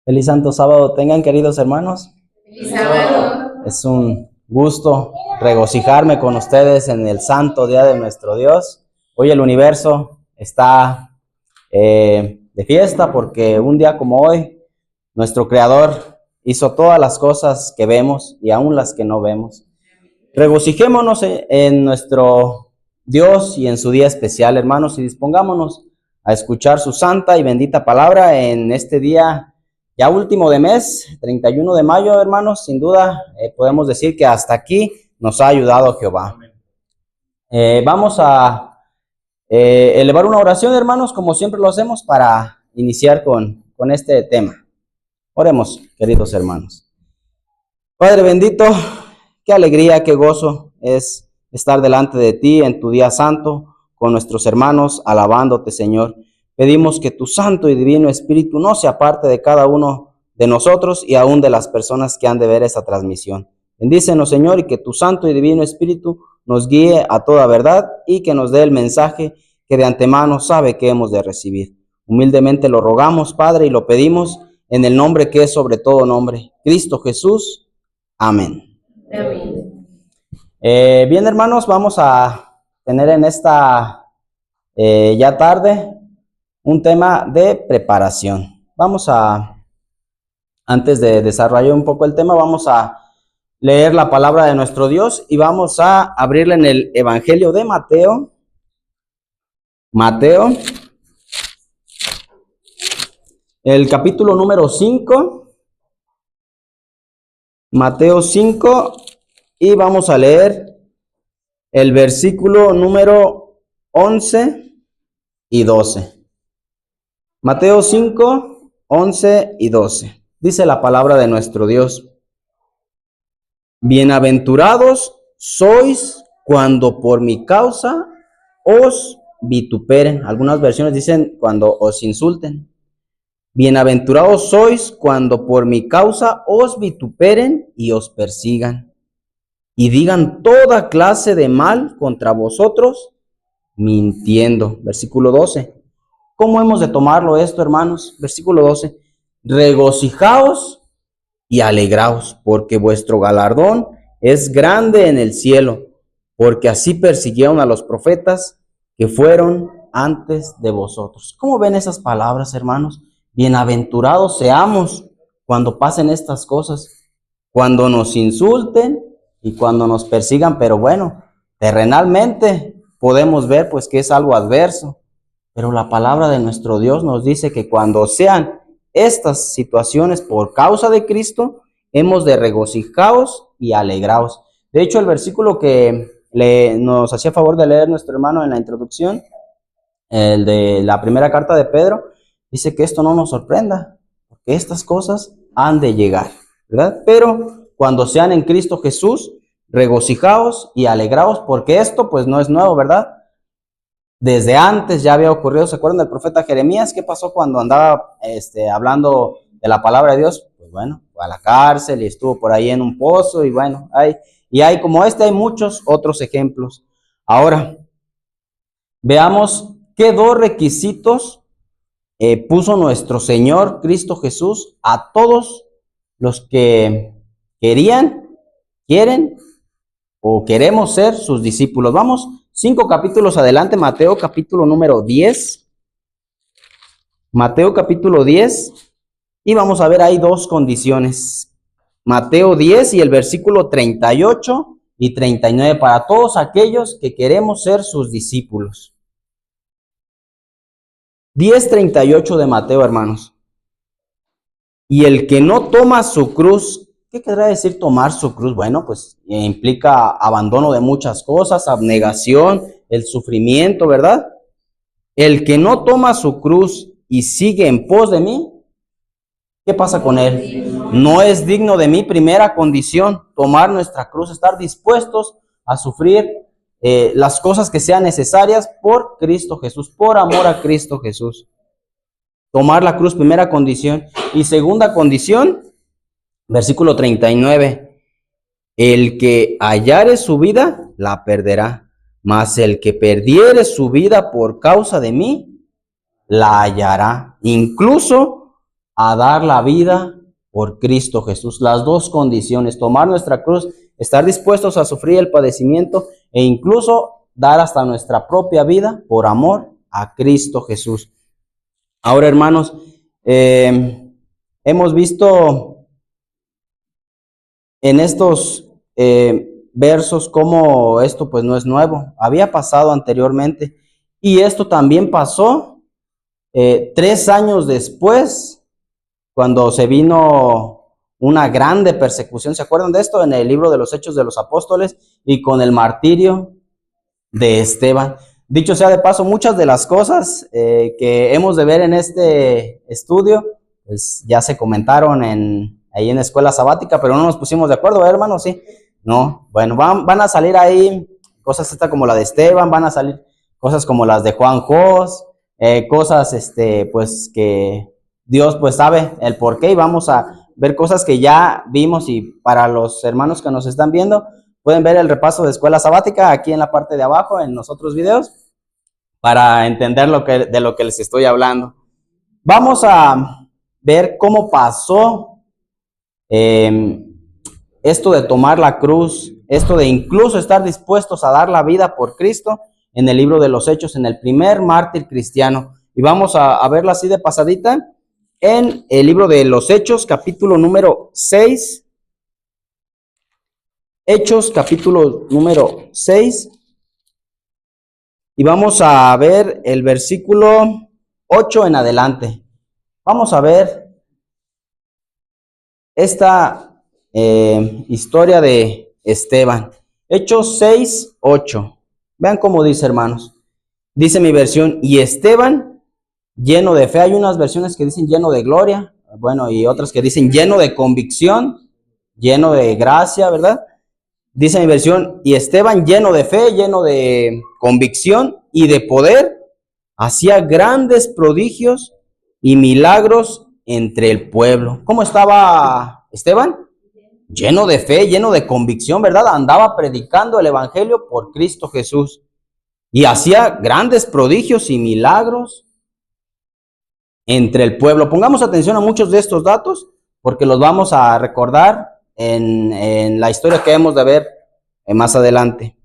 Feliz Santo Sábado tengan, queridos hermanos. Feliz sábado. Es un gusto regocijarme con ustedes en el santo día de nuestro Dios. Hoy el universo está de fiesta porque un día como hoy nuestro Creador hizo todas las cosas que vemos y aún las que no vemos. Regocijémonos en nuestro Dios y en su día especial, hermanos, y dispongámonos a escuchar su santa y bendita palabra en este día ya último de mes, 31 de mayo, hermanos. Sin duda podemos decir que hasta aquí nos ha ayudado Jehová. Vamos a elevar una oración, hermanos, como siempre lo hacemos, para iniciar con este tema. Oremos, queridos hermanos. Padre bendito, qué alegría, qué gozo es estar delante de ti en tu día santo, con nuestros hermanos, alabándote, Señor. Pedimos que tu santo y divino Espíritu no se aparte de cada uno de nosotros y aún de las personas que han de ver esta transmisión. Bendícenos, Señor, y que tu santo y divino Espíritu nos guíe a toda verdad y que nos dé el mensaje que de antemano sabe que hemos de recibir. Humildemente lo rogamos, Padre, y lo pedimos en el nombre que es sobre todo nombre, Cristo Jesús. Amén. Amén. Bien, hermanos, vamos a tener en esta ya tarde un tema de preparación. Antes de desarrollar un poco el tema, vamos a leer la palabra de nuestro Dios y vamos a abrirla en el Evangelio de Mateo. Mateo, el capítulo número 5. Mateo 5, y vamos a leer el versículo número 11 y 12. Mateo 5, 11 y 12. Dice la palabra de nuestro Dios: Bienaventurados sois cuando por mi causa os vituperen. Algunas versiones dicen cuando os insulten. Bienaventurados sois cuando por mi causa os vituperen y os persigan, y digan toda clase de mal contra vosotros, mintiendo. Versículo 12. ¿Cómo hemos de tomarlo esto, hermanos? Versículo 12. Regocijaos y alegraos, porque vuestro galardón es grande en el cielo, porque así persiguieron a los profetas que fueron antes de vosotros. ¿Cómo ven esas palabras, hermanos? Bienaventurados seamos cuando pasen estas cosas, cuando nos insulten y cuando nos persigan, pero bueno, terrenalmente podemos ver pues que es algo adverso. Pero la palabra de nuestro Dios nos dice que cuando sean estas situaciones por causa de Cristo, hemos de regocijaos y alegraos. De hecho, el versículo que nos hacía favor de leer nuestro hermano en la introducción, el de la primera carta de Pedro, dice que esto no nos sorprenda, porque estas cosas han de llegar, ¿verdad? Pero cuando sean en Cristo Jesús, regocijaos y alegraos, porque esto pues no es nuevo, ¿verdad? Desde antes ya había ocurrido. ¿Se acuerdan del profeta Jeremías? ¿Qué pasó cuando andaba hablando de la palabra de Dios? Pues bueno, fue a la cárcel y estuvo por ahí en un pozo, y bueno, hay como hay muchos otros ejemplos. Ahora, veamos qué dos requisitos puso nuestro Señor Cristo Jesús a todos los que quieren o queremos ser sus discípulos. Vamos 5 capítulos adelante, Mateo capítulo número 10. Mateo capítulo 10, y vamos a ver, hay dos condiciones. Mateo 10 y el versículo 38 y 39, para todos aquellos que queremos ser sus discípulos. 10:38 de Mateo, hermanos. Y el que no toma su cruz. ¿Qué querrá decir tomar su cruz? Bueno, pues implica abandono de muchas cosas, abnegación, el sufrimiento, ¿verdad? El que no toma su cruz y sigue en pos de mí, ¿qué pasa con él? No es digno de mí. Primera condición, tomar nuestra cruz, estar dispuestos a sufrir las cosas que sean necesarias por Cristo Jesús, por amor a Cristo Jesús. Tomar la cruz, primera condición. Y segunda condición, versículo 39, el que hallare su vida, la perderá, mas el que perdiere su vida por causa de mí, la hallará. Incluso a dar la vida por Cristo Jesús. Las dos condiciones, tomar nuestra cruz, estar dispuestos a sufrir el padecimiento e incluso dar hasta nuestra propia vida por amor a Cristo Jesús. Ahora, hermanos, hemos visto en estos versos cómo esto pues no es nuevo, había pasado anteriormente y esto también pasó 3 años después, cuando se vino una grande persecución. ¿Se acuerdan de esto? En el libro de los Hechos de los Apóstoles y con el martirio de Esteban. Dicho sea de paso, muchas de las cosas que hemos de ver en este estudio, pues ya se comentaron ahí en Escuela Sabática, pero no nos pusimos de acuerdo, hermanos, ¿sí? No, bueno, van a salir ahí cosas como la de Esteban, van a salir cosas como las de Juan Jos, cosas pues que Dios pues sabe el porqué, y vamos a ver cosas que ya vimos, y para los hermanos que nos están viendo, pueden ver el repaso de Escuela Sabática aquí en la parte de abajo en los otros videos para entender de lo que les estoy hablando. Vamos a ver cómo pasó esto de tomar la cruz, esto de incluso estar dispuestos a dar la vida por Cristo en el libro de los Hechos, en el primer mártir cristiano. Y vamos a verlo así de pasadita en el libro de los Hechos, capítulo número 6. Hechos, capítulo número 6. Y vamos a ver el versículo 8 en adelante. Vamos a ver esta historia de Esteban. Hechos 6, 8. Vean cómo dice, hermanos. Dice mi versión, y Esteban, lleno de fe. Hay unas versiones que dicen lleno de gloria, bueno, y otras que dicen lleno de convicción, lleno de gracia, ¿verdad? Dice mi versión, y Esteban, lleno de fe, lleno de convicción y de poder, hacía grandes prodigios y milagros entre el pueblo. ¿Cómo estaba Esteban? Lleno de fe, lleno de convicción, ¿verdad? Andaba predicando el evangelio por Cristo Jesús y hacía grandes prodigios y milagros entre el pueblo. Pongamos atención a muchos de estos datos porque los vamos a recordar en la historia que hemos de ver más adelante.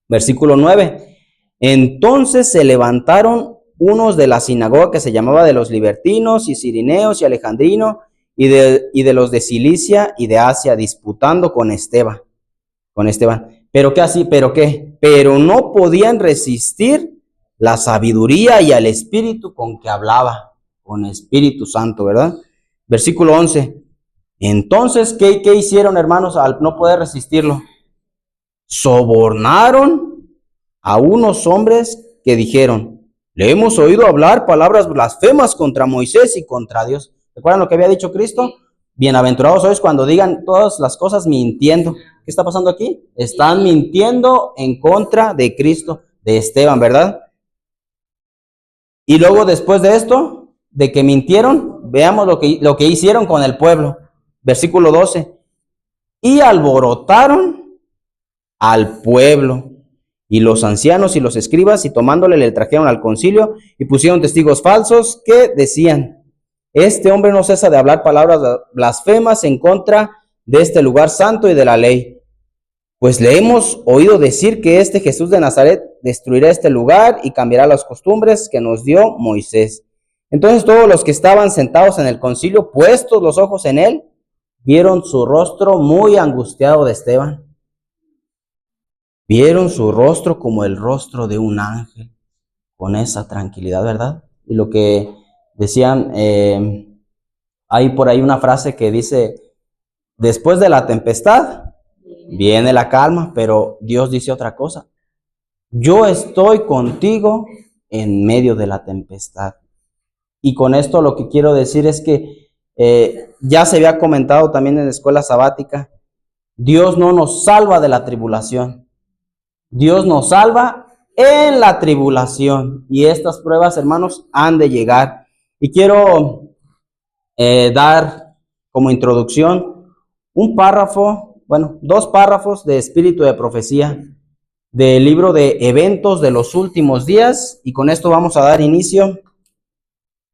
Versículo 9. Entonces se levantaron unos de la sinagoga que se llamaba de los libertinos y cirineos y alejandrinos y de los de Cilicia y de Asia, disputando con Esteban. ¿Pero qué así? ¿Pero qué? Pero no podían resistir la sabiduría y al espíritu con que hablaba, con Espíritu Santo, ¿verdad? Versículo 11. Entonces, ¿qué hicieron, hermanos, al no poder resistirlo? Sobornaron a unos hombres que dijeron, le hemos oído hablar palabras blasfemas contra Moisés y contra Dios. ¿Recuerdan lo que había dicho Cristo? Bienaventurados sois cuando digan todas las cosas mintiendo. ¿Qué está pasando aquí? Están mintiendo en contra de Cristo, de Esteban, ¿verdad? Y luego después de esto, de que mintieron, veamos lo que hicieron con el pueblo. Versículo 12. Y alborotaron al pueblo y los ancianos y los escribas, y tomándole le trajeron al concilio y pusieron testigos falsos que decían, este hombre no cesa de hablar palabras blasfemas en contra de este lugar santo y de la ley. Pues le hemos oído decir que este Jesús de Nazaret destruirá este lugar y cambiará las costumbres que nos dio Moisés. Entonces todos los que estaban sentados en el concilio, puestos los ojos en él, vieron su rostro muy angustiado de Esteban. Vieron su rostro como el rostro de un ángel, con esa tranquilidad, ¿verdad? Y lo que decían, hay por ahí una frase que dice, después de la tempestad viene la calma, pero Dios dice otra cosa. Yo estoy contigo en medio de la tempestad. Y con esto lo que quiero decir es que ya se había comentado también en la escuela sabática, Dios no nos salva de la tribulación. Dios nos salva en la tribulación. Y estas pruebas, hermanos, han de llegar. Y quiero dar como introducción un párrafo, bueno, 2 párrafos de espíritu de profecía del libro de eventos de los últimos días. Y con esto vamos a dar inicio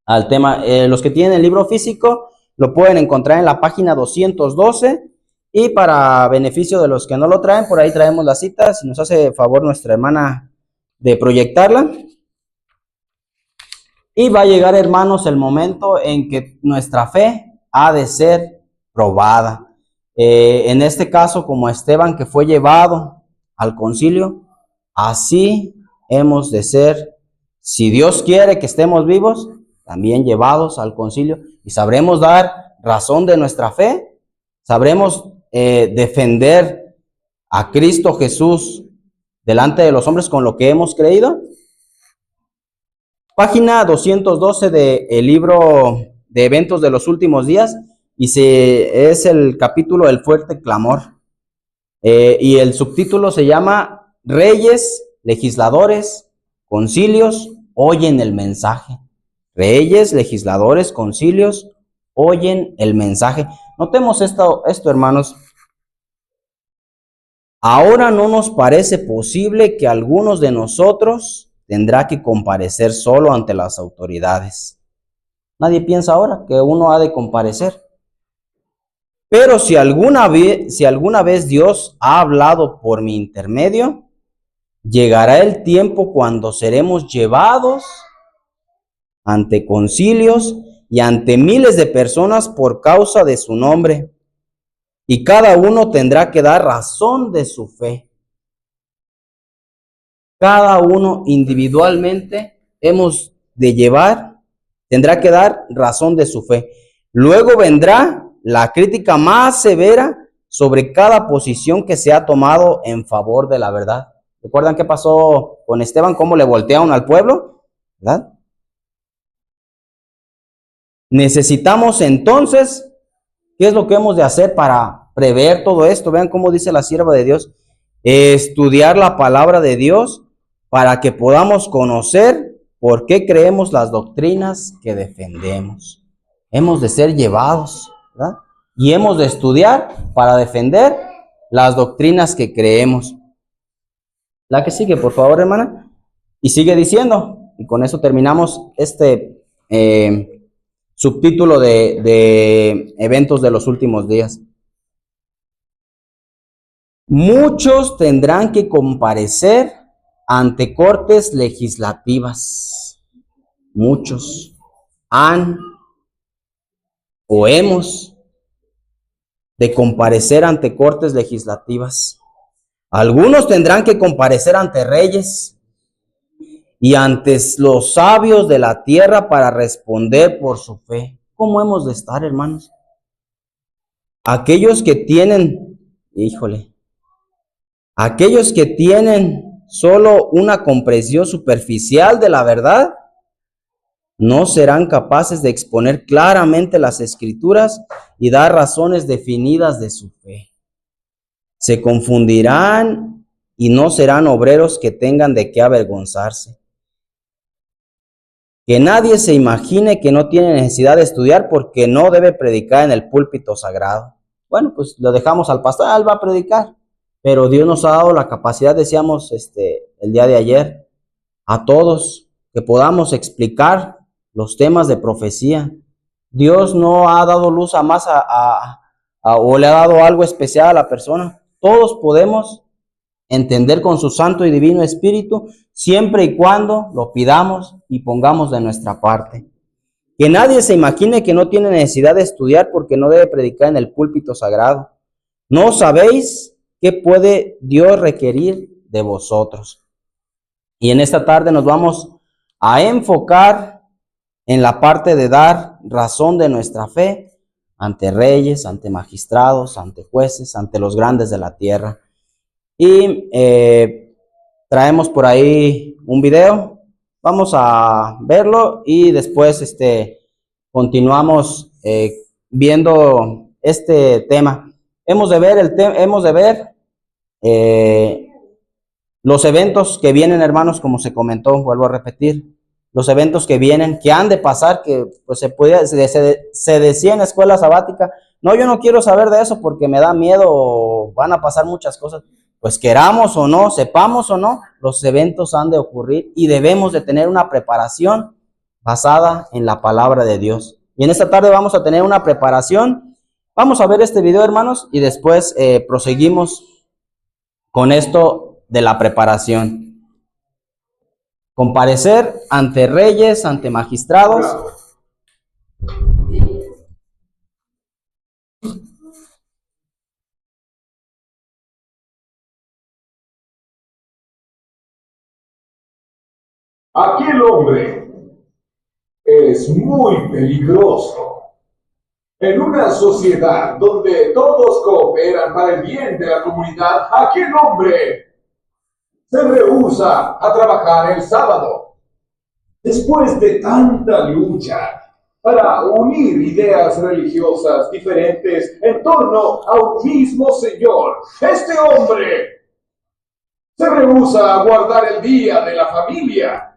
al tema. Los que tienen el libro físico lo pueden encontrar en la página 212 y para beneficio de los que no lo traen, por ahí traemos la cita, si nos hace favor nuestra hermana de proyectarla. Y va a llegar, hermanos, el momento en que nuestra fe ha de ser probada. En este caso, como Esteban, que fue llevado al concilio, así hemos de ser, si Dios quiere que estemos vivos, también llevados al concilio, y sabremos dar razón de nuestra fe, sabremos defender a Cristo Jesús delante de los hombres con lo que hemos creído. Página 212 del libro de eventos de los últimos días, y es el capítulo del fuerte clamor. Y el subtítulo se llama Reyes, legisladores, concilios, oyen el mensaje. Reyes, legisladores, concilios, oyen el mensaje. Notemos esto, hermanos. Ahora no nos parece posible que algunos de nosotros tendrá que comparecer solo ante las autoridades. Nadie piensa ahora que uno ha de comparecer. Pero si alguna vez Dios ha hablado por mi intermedio, llegará el tiempo cuando seremos llevados ante concilios y ante miles de personas por causa de su nombre, y cada uno tendrá que dar razón de su fe. Cada uno individualmente tendrá que dar razón de su fe. Luego vendrá la crítica más severa sobre cada posición que se ha tomado en favor de la verdad. ¿Recuerdan qué pasó con Esteban? ¿Cómo le voltearon al pueblo? ¿Verdad? Necesitamos entonces, ¿qué es lo que hemos de hacer para prever todo esto? Vean cómo dice la sierva de Dios. Estudiar la palabra de Dios para que podamos conocer por qué creemos las doctrinas que defendemos. Hemos de ser llevados, ¿verdad? Y hemos de estudiar para defender las doctrinas que creemos. La que sigue, por favor, hermana. Y sigue diciendo, y con eso terminamos este subtítulo de eventos de los últimos días. Muchos tendrán que comparecer ante cortes legislativas. Muchos han o hemos de comparecer ante cortes legislativas. Algunos tendrán que comparecer ante reyes y ante los sabios de la tierra para responder por su fe. ¿Cómo hemos de estar, hermanos? Aquellos que tienen solo una comprensión superficial de la verdad, no serán capaces de exponer claramente las Escrituras y dar razones definidas de su fe. Se confundirán y no serán obreros que tengan de qué avergonzarse. Que nadie se imagine que no tiene necesidad de estudiar porque no debe predicar en el púlpito sagrado. Bueno, pues lo dejamos al pastor, él va a predicar. Pero Dios nos ha dado la capacidad, decíamos el día de ayer, a todos que podamos explicar los temas de profecía. Dios no ha dado luz a más o le ha dado algo especial a la persona. Todos podemos entender con su santo y divino espíritu, siempre y cuando lo pidamos y pongamos de nuestra parte. Que nadie se imagine que no tiene necesidad de estudiar porque no debe predicar en el púlpito sagrado. ¿No sabéis qué puede Dios requerir de vosotros? Y en esta tarde nos vamos a enfocar en la parte de dar razón de nuestra fe ante reyes, ante magistrados, ante jueces, ante los grandes de la tierra. Y traemos por ahí un video, vamos a verlo y después continuamos viendo este tema. Hemos de ver los eventos que vienen, hermanos, como se comentó, vuelvo a repetir, los eventos que vienen, que han de pasar, que pues se decía en la escuela sabática, no, yo no quiero saber de eso porque me da miedo, van a pasar muchas cosas. Pues queramos o no, sepamos o no, los eventos han de ocurrir y debemos de tener una preparación basada en la palabra de Dios. Y en esta tarde vamos a tener una preparación. Vamos a ver este video, hermanos, y después proseguimos con esto de la preparación. Comparecer ante reyes, ante magistrados. Aquel hombre es muy peligroso. En una sociedad donde todos cooperan para el bien de la comunidad, aquel hombre se rehúsa a trabajar el sábado. Después de tanta lucha para unir ideas religiosas diferentes en torno a un mismo Señor, este hombre se rehúsa a guardar el día de la familia.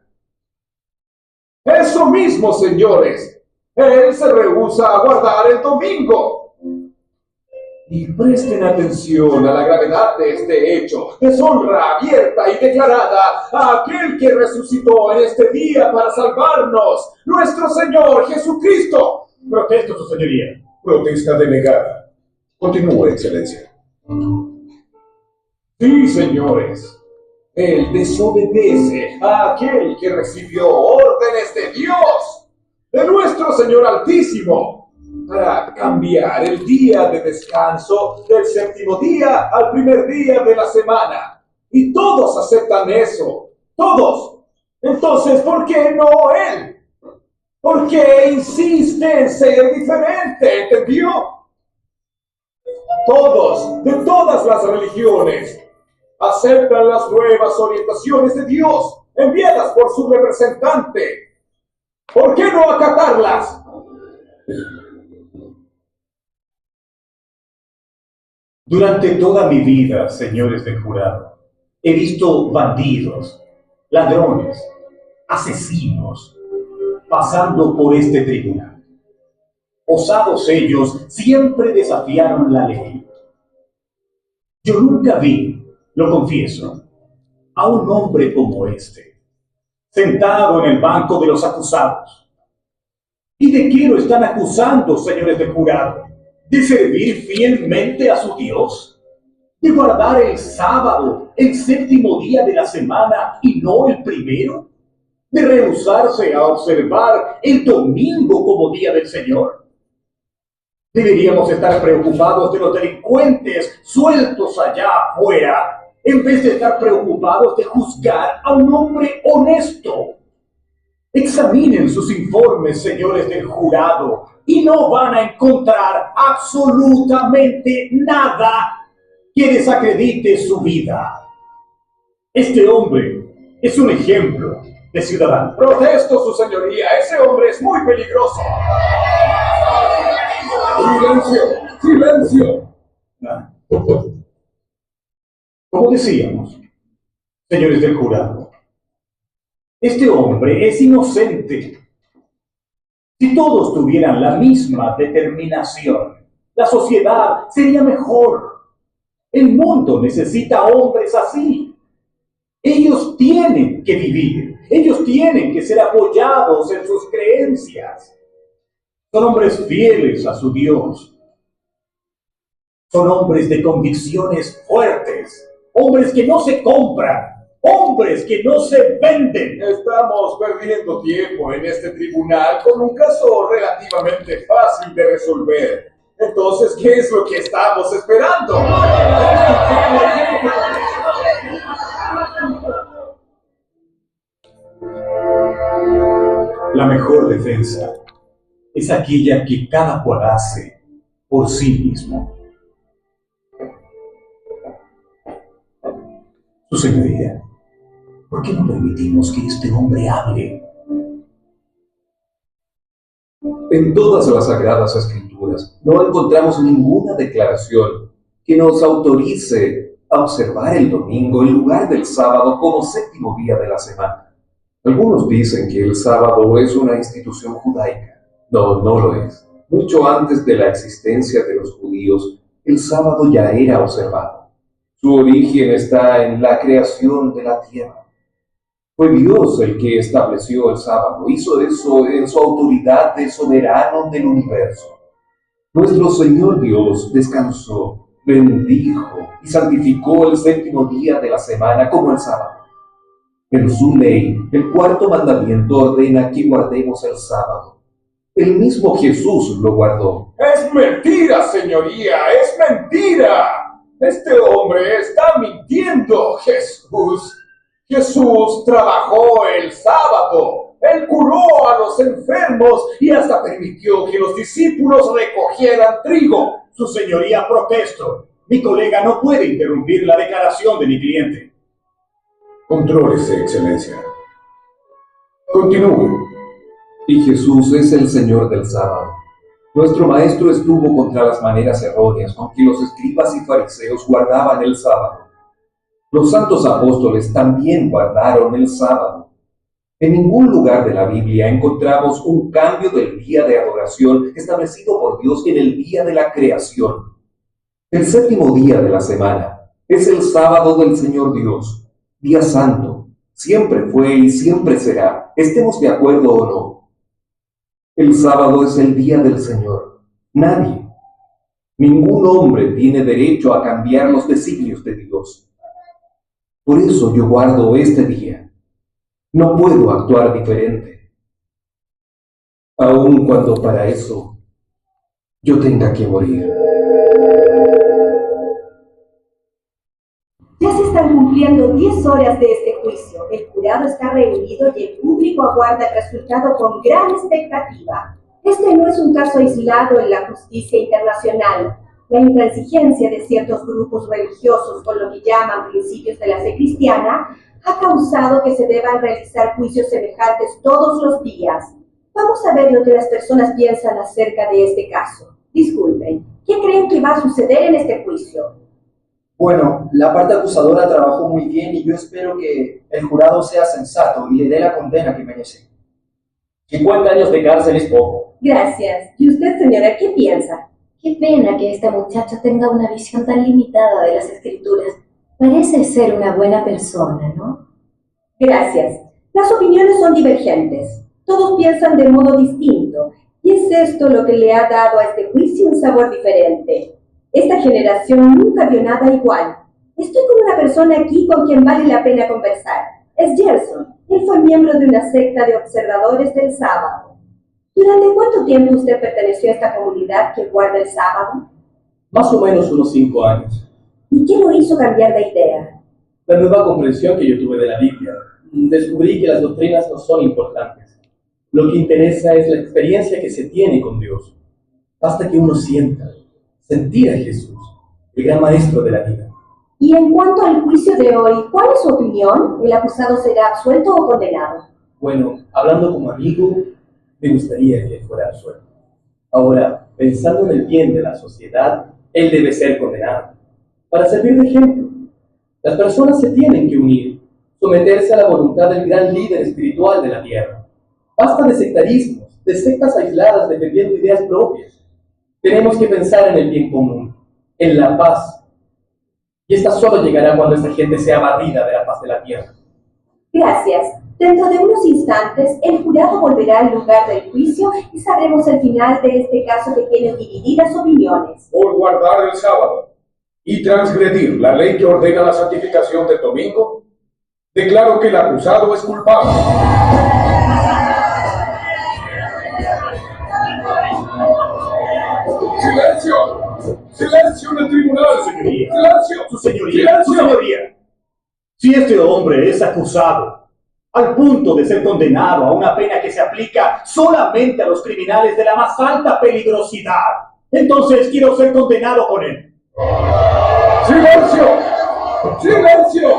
Eso mismo, señores. Él se rehúsa a guardar el domingo. Y presten atención a la gravedad de este hecho. Deshonra abierta y declarada a aquel que resucitó en este día para salvarnos, nuestro Señor Jesucristo. Protesto, su señoría. Protesta denegada. Continúe, excelencia. Sí, señores. Él desobedece a aquel que recibió órdenes de Dios, de nuestro Señor Altísimo, para cambiar el día de descanso del séptimo día al primer día de la semana. Y todos aceptan eso, todos. Entonces, ¿por qué no él? ¿Por qué insiste en ser diferente? ¿Entendió? Todos, de todas las religiones, aceptan las nuevas orientaciones de Dios enviadas por su representante. ¿Por qué no acatarlas? Durante toda mi vida, señores del jurado, he visto bandidos, ladrones, asesinos, pasando por este tribunal. Osados ellos siempre desafiaron la ley. Yo nunca vi, lo confieso, a un hombre como este, sentado en el banco de los acusados. ¿Y de qué lo están acusando, señores del jurado? ¿De servir fielmente a su Dios? ¿De guardar el sábado, el séptimo día de la semana y no el primero? ¿De rehusarse a observar el domingo como día del Señor? Deberíamos estar preocupados de los delincuentes sueltos allá afuera, en vez de estar preocupados de juzgar a un hombre honesto. Examinen sus informes, señores del jurado, y no van a encontrar absolutamente nada que desacredite su vida. Este hombre es un ejemplo de ciudadano. Protesto, su señoría. Ese hombre es muy peligroso. ¡Silencio! ¡Silencio! Como decíamos, señores del jurado, este hombre es inocente. Si todos tuvieran la misma determinación, la sociedad sería mejor. El mundo necesita hombres así. Ellos tienen que vivir, ellos tienen que ser apoyados en sus creencias. Son hombres fieles a su Dios. Son hombres de convicciones fuertes, hombres que no se compran, hombres que no se venden. Estamos perdiendo tiempo en este tribunal con un caso relativamente fácil de resolver. Entonces, ¿qué es lo que estamos esperando? La mejor defensa es aquella que cada cual hace por sí mismo. Su señoría, ¿por qué no permitimos que este hombre hable? En todas las Sagradas Escrituras no encontramos ninguna declaración que nos autorice a observar el domingo en lugar del sábado como séptimo día de la semana. Algunos dicen que el sábado es una institución judaica. No, no lo es. Mucho antes de la existencia de los judíos, el sábado ya era observado. Su origen está en la creación de la tierra. Fue Dios el que estableció el sábado. Hizo eso en su autoridad de soberano del universo. Nuestro Señor Dios descansó, bendijo y santificó el séptimo día de la semana como el sábado. En su ley, el cuarto mandamiento ordena que guardemos el sábado. El mismo Jesús lo guardó. Es mentira, señoría, es mentira. Este hombre está mintiendo, Jesús. Jesús trabajó el sábado. Él curó a los enfermos y hasta permitió que los discípulos recogieran trigo. Su señoría, protesto. Mi colega no puede interrumpir la declaración de mi cliente. Contrólese, excelencia. Continúe. Y Jesús es el Señor del sábado. Nuestro Maestro estuvo contra las maneras erróneas con que los escribas y fariseos guardaban el sábado. Los santos apóstoles también guardaron el sábado. En ningún lugar de la Biblia encontramos un cambio del día de adoración establecido por Dios en el día de la creación. El séptimo día de la semana es el sábado del Señor Dios, día santo. Siempre fue y siempre será, estemos de acuerdo o no. El sábado es el día del Señor. Nadie, ningún hombre tiene derecho a cambiar los designios de Dios. Por eso yo guardo este día. No puedo actuar diferente, aun cuando para eso yo tenga que morir. Ya se están cumpliendo 10 horas de este juicio. El jurado está reunido y el público aguarda el resultado con gran expectativa. Este no es un caso aislado en la justicia internacional. La intransigencia de ciertos grupos religiosos con lo que llaman principios de la fe cristiana ha causado que se deban realizar juicios semejantes todos los días. Vamos a ver lo que las personas piensan acerca de este caso. Disculpen, ¿qué creen que va a suceder en este juicio? Bueno, la parte acusadora trabajó muy bien y yo espero que el jurado sea sensato y le dé la condena que merece. 50 años de cárcel es poco. Gracias. ¿Y usted, señora, qué piensa? Qué pena que este muchacho tenga una visión tan limitada de las escrituras. Parece ser una buena persona, ¿no? Gracias. Las opiniones son divergentes. Todos piensan de modo distinto. Y es esto lo que le ha dado a este juicio un sabor diferente. Esta generación nunca vio nada igual. Estoy con una persona aquí con quien vale la pena conversar. Es Gerson. Él fue miembro de una secta de observadores del sábado. ¿Durante cuánto tiempo usted perteneció a esta comunidad que guarda el sábado? Más o menos unos 5 años. ¿Y qué lo hizo cambiar de idea? La nueva comprensión que yo tuve de la Biblia. Descubrí que las doctrinas no son importantes. Lo que interesa es la experiencia que se tiene con Dios. Basta que uno sentir a Jesús, el gran maestro de la vida. Y en cuanto al juicio de hoy, ¿cuál es su opinión? ¿El acusado será absuelto o condenado? Bueno, hablando como amigo, me gustaría que él fuera absuelto. Ahora, pensando en el bien de la sociedad, él debe ser condenado. Para servir de ejemplo, las personas se tienen que unir, someterse a la voluntad del gran líder espiritual de la tierra. Basta de sectarismos, de sectas aisladas defendiendo ideas propias. Tenemos que pensar en el bien común, en la paz. Y esta solo llegará cuando esta gente sea barrida de la paz de la tierra. Gracias. Dentro de unos instantes, el jurado volverá al lugar del juicio y sabremos el final de este caso que tiene divididas opiniones. Por guardar el sábado y transgredir la ley que ordena la santificación del domingo, declaro que el acusado es culpable. ¡Silencio! ¡Silencio en el tribunal, señoría! ¡Silencio! Su señoría, su ¡Silencio! señoría. Si este hombre es acusado al punto de ser condenado a una pena que se aplica solamente a los criminales de la más alta peligrosidad, entonces quiero ser condenado con él. ¡Silencio! ¡Silencio!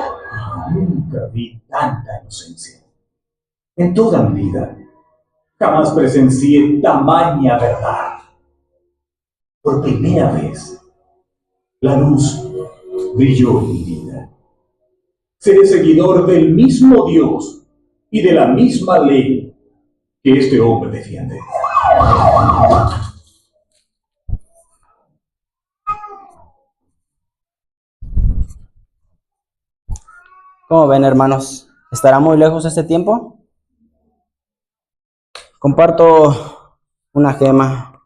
Nunca vi tanta inocencia. En toda mi vida, jamás presencié tamaña verdad. Por primera vez, la luz brilló en mi vida. Seré seguidor del mismo Dios y de la misma ley que este hombre defiende. Como ven, hermanos, ¿Estará muy lejos este tiempo? Comparto una gema.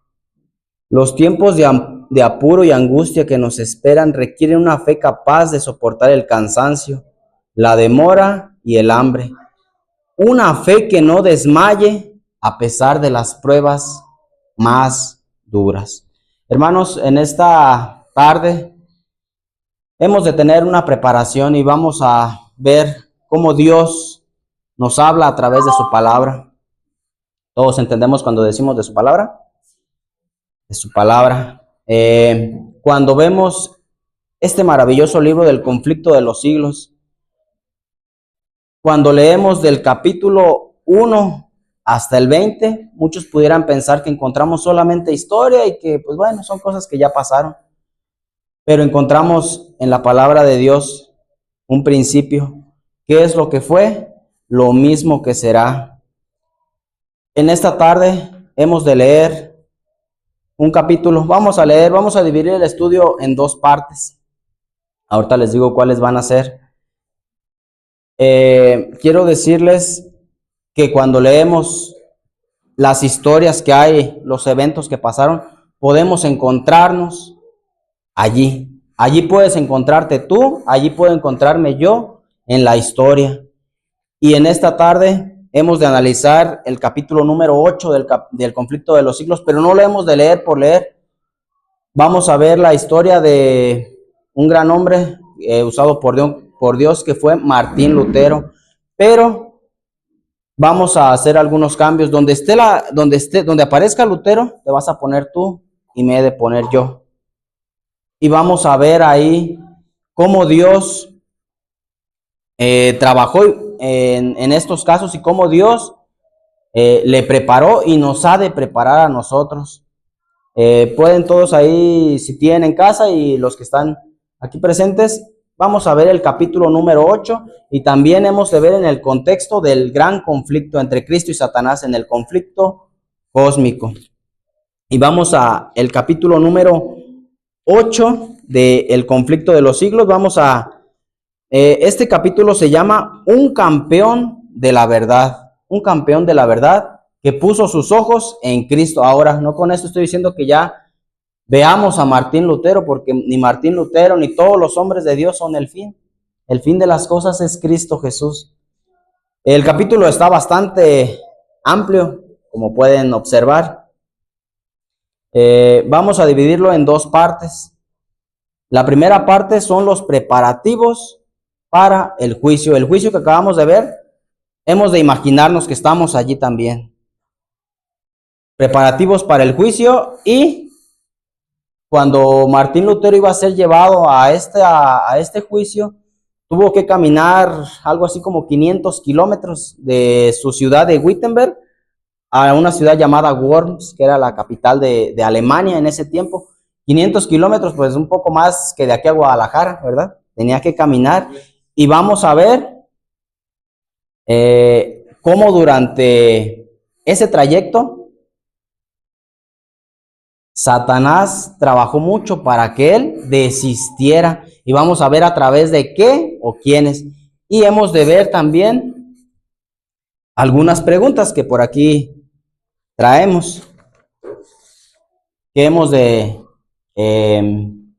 Los tiempos de apuro y angustia que nos esperan requieren una fe capaz de soportar el cansancio, la demora y el hambre. Una fe que no desmaye a pesar de las pruebas más duras. Hermanos, en esta tarde hemos de tener una preparación y vamos a ver cómo Dios nos habla a través de su palabra. ¿Todos entendemos cuando decimos de su palabra? De su palabra. Cuando vemos este maravilloso libro del conflicto de los siglos, cuando leemos del capítulo 1 hasta el 20, muchos pudieran pensar que encontramos solamente historia y que, pues bueno, son cosas que ya pasaron. Pero encontramos en la palabra de Dios un principio. ¿Qué es lo que fue? Lo mismo que será. En esta tarde hemos de leer un capítulo. Vamos a dividir el estudio en dos partes. Ahorita les digo cuáles van a ser. Quiero decirles que cuando leemos las historias que hay, los eventos que pasaron, podemos encontrarnos allí. Allí puedes encontrarte tú, allí puedo encontrarme yo en la historia. Y en esta tarde hemos de analizar el capítulo número 8 del conflicto de los siglos, pero no lo hemos de leer por leer. Vamos a ver la historia de un gran hombre usado por Dios que fue Martín Lutero. Pero vamos a hacer algunos cambios. Donde aparezca Lutero, te vas a poner tú y me he de poner yo. Y vamos a ver ahí cómo Dios trabajó en estos casos y cómo Dios le preparó y nos ha de preparar a nosotros. Pueden todos ahí, si tienen en casa y los que están aquí presentes, vamos a ver el capítulo número 8 y también hemos de ver en el contexto del gran conflicto entre Cristo y Satanás, en el conflicto cósmico. Y vamos a el capítulo número 8 del conflicto de los siglos. Este capítulo se llama Un campeón de la verdad. Un campeón de la verdad que puso sus ojos en Cristo. Ahora, no con esto estoy diciendo que ya veamos a Martín Lutero, porque ni Martín Lutero ni todos los hombres de Dios son el fin. El fin de las cosas es Cristo Jesús. El capítulo está bastante amplio, como pueden observar. Vamos a dividirlo en dos partes. La primera parte son los preparativos para el juicio. El juicio que acabamos de ver, hemos de imaginarnos que estamos allí también. Preparativos para el juicio. Y cuando Martín Lutero iba a ser llevado a este juicio, tuvo que caminar algo así como 500 kilómetros de su ciudad de Wittenberg a una ciudad llamada Worms, que era la capital de Alemania en ese tiempo. 500 kilómetros, pues un poco más que de aquí a Guadalajara, ¿verdad? Tenía que caminar. Y vamos a ver cómo durante ese trayecto Satanás trabajó mucho para que él desistiera. Y vamos a ver a través de qué o quiénes. Y hemos de ver también algunas preguntas que por aquí traemos, que hemos de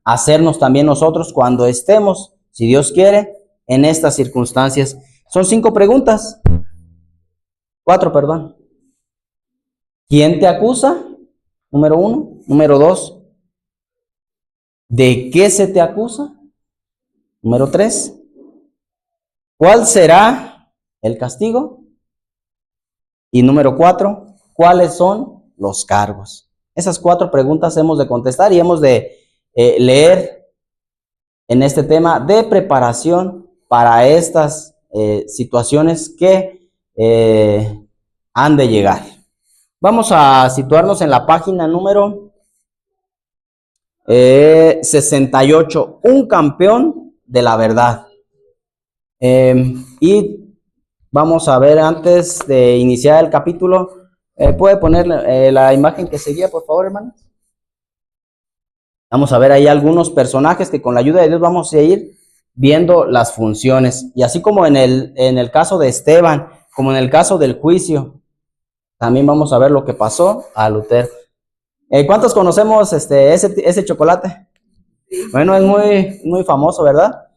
hacernos también nosotros cuando estemos, si Dios quiere, en estas circunstancias. Son 5 preguntas. 4, perdón. ¿Quién te acusa? Número 1. Número 2. ¿De qué se te acusa? Número 3. ¿Cuál será el castigo? Y número 4. ¿Cuáles son los cargos? Esas 4 preguntas hemos de contestar y hemos de leer en este tema de preparación para estas situaciones que han de llegar. Vamos a situarnos en la página número 68, Un campeón de la verdad. Y vamos a ver, antes de iniciar el capítulo, ¿puede poner la imagen que seguía, por favor, hermanos? Vamos a ver ahí algunos personajes que con la ayuda de Dios vamos a ir viendo las funciones. Y así como en el caso de Esteban, como en el caso del juicio, también vamos a ver lo que pasó a Lutero. ¿Cuántos conocemos ese chocolate? Bueno, es muy famoso, ¿verdad?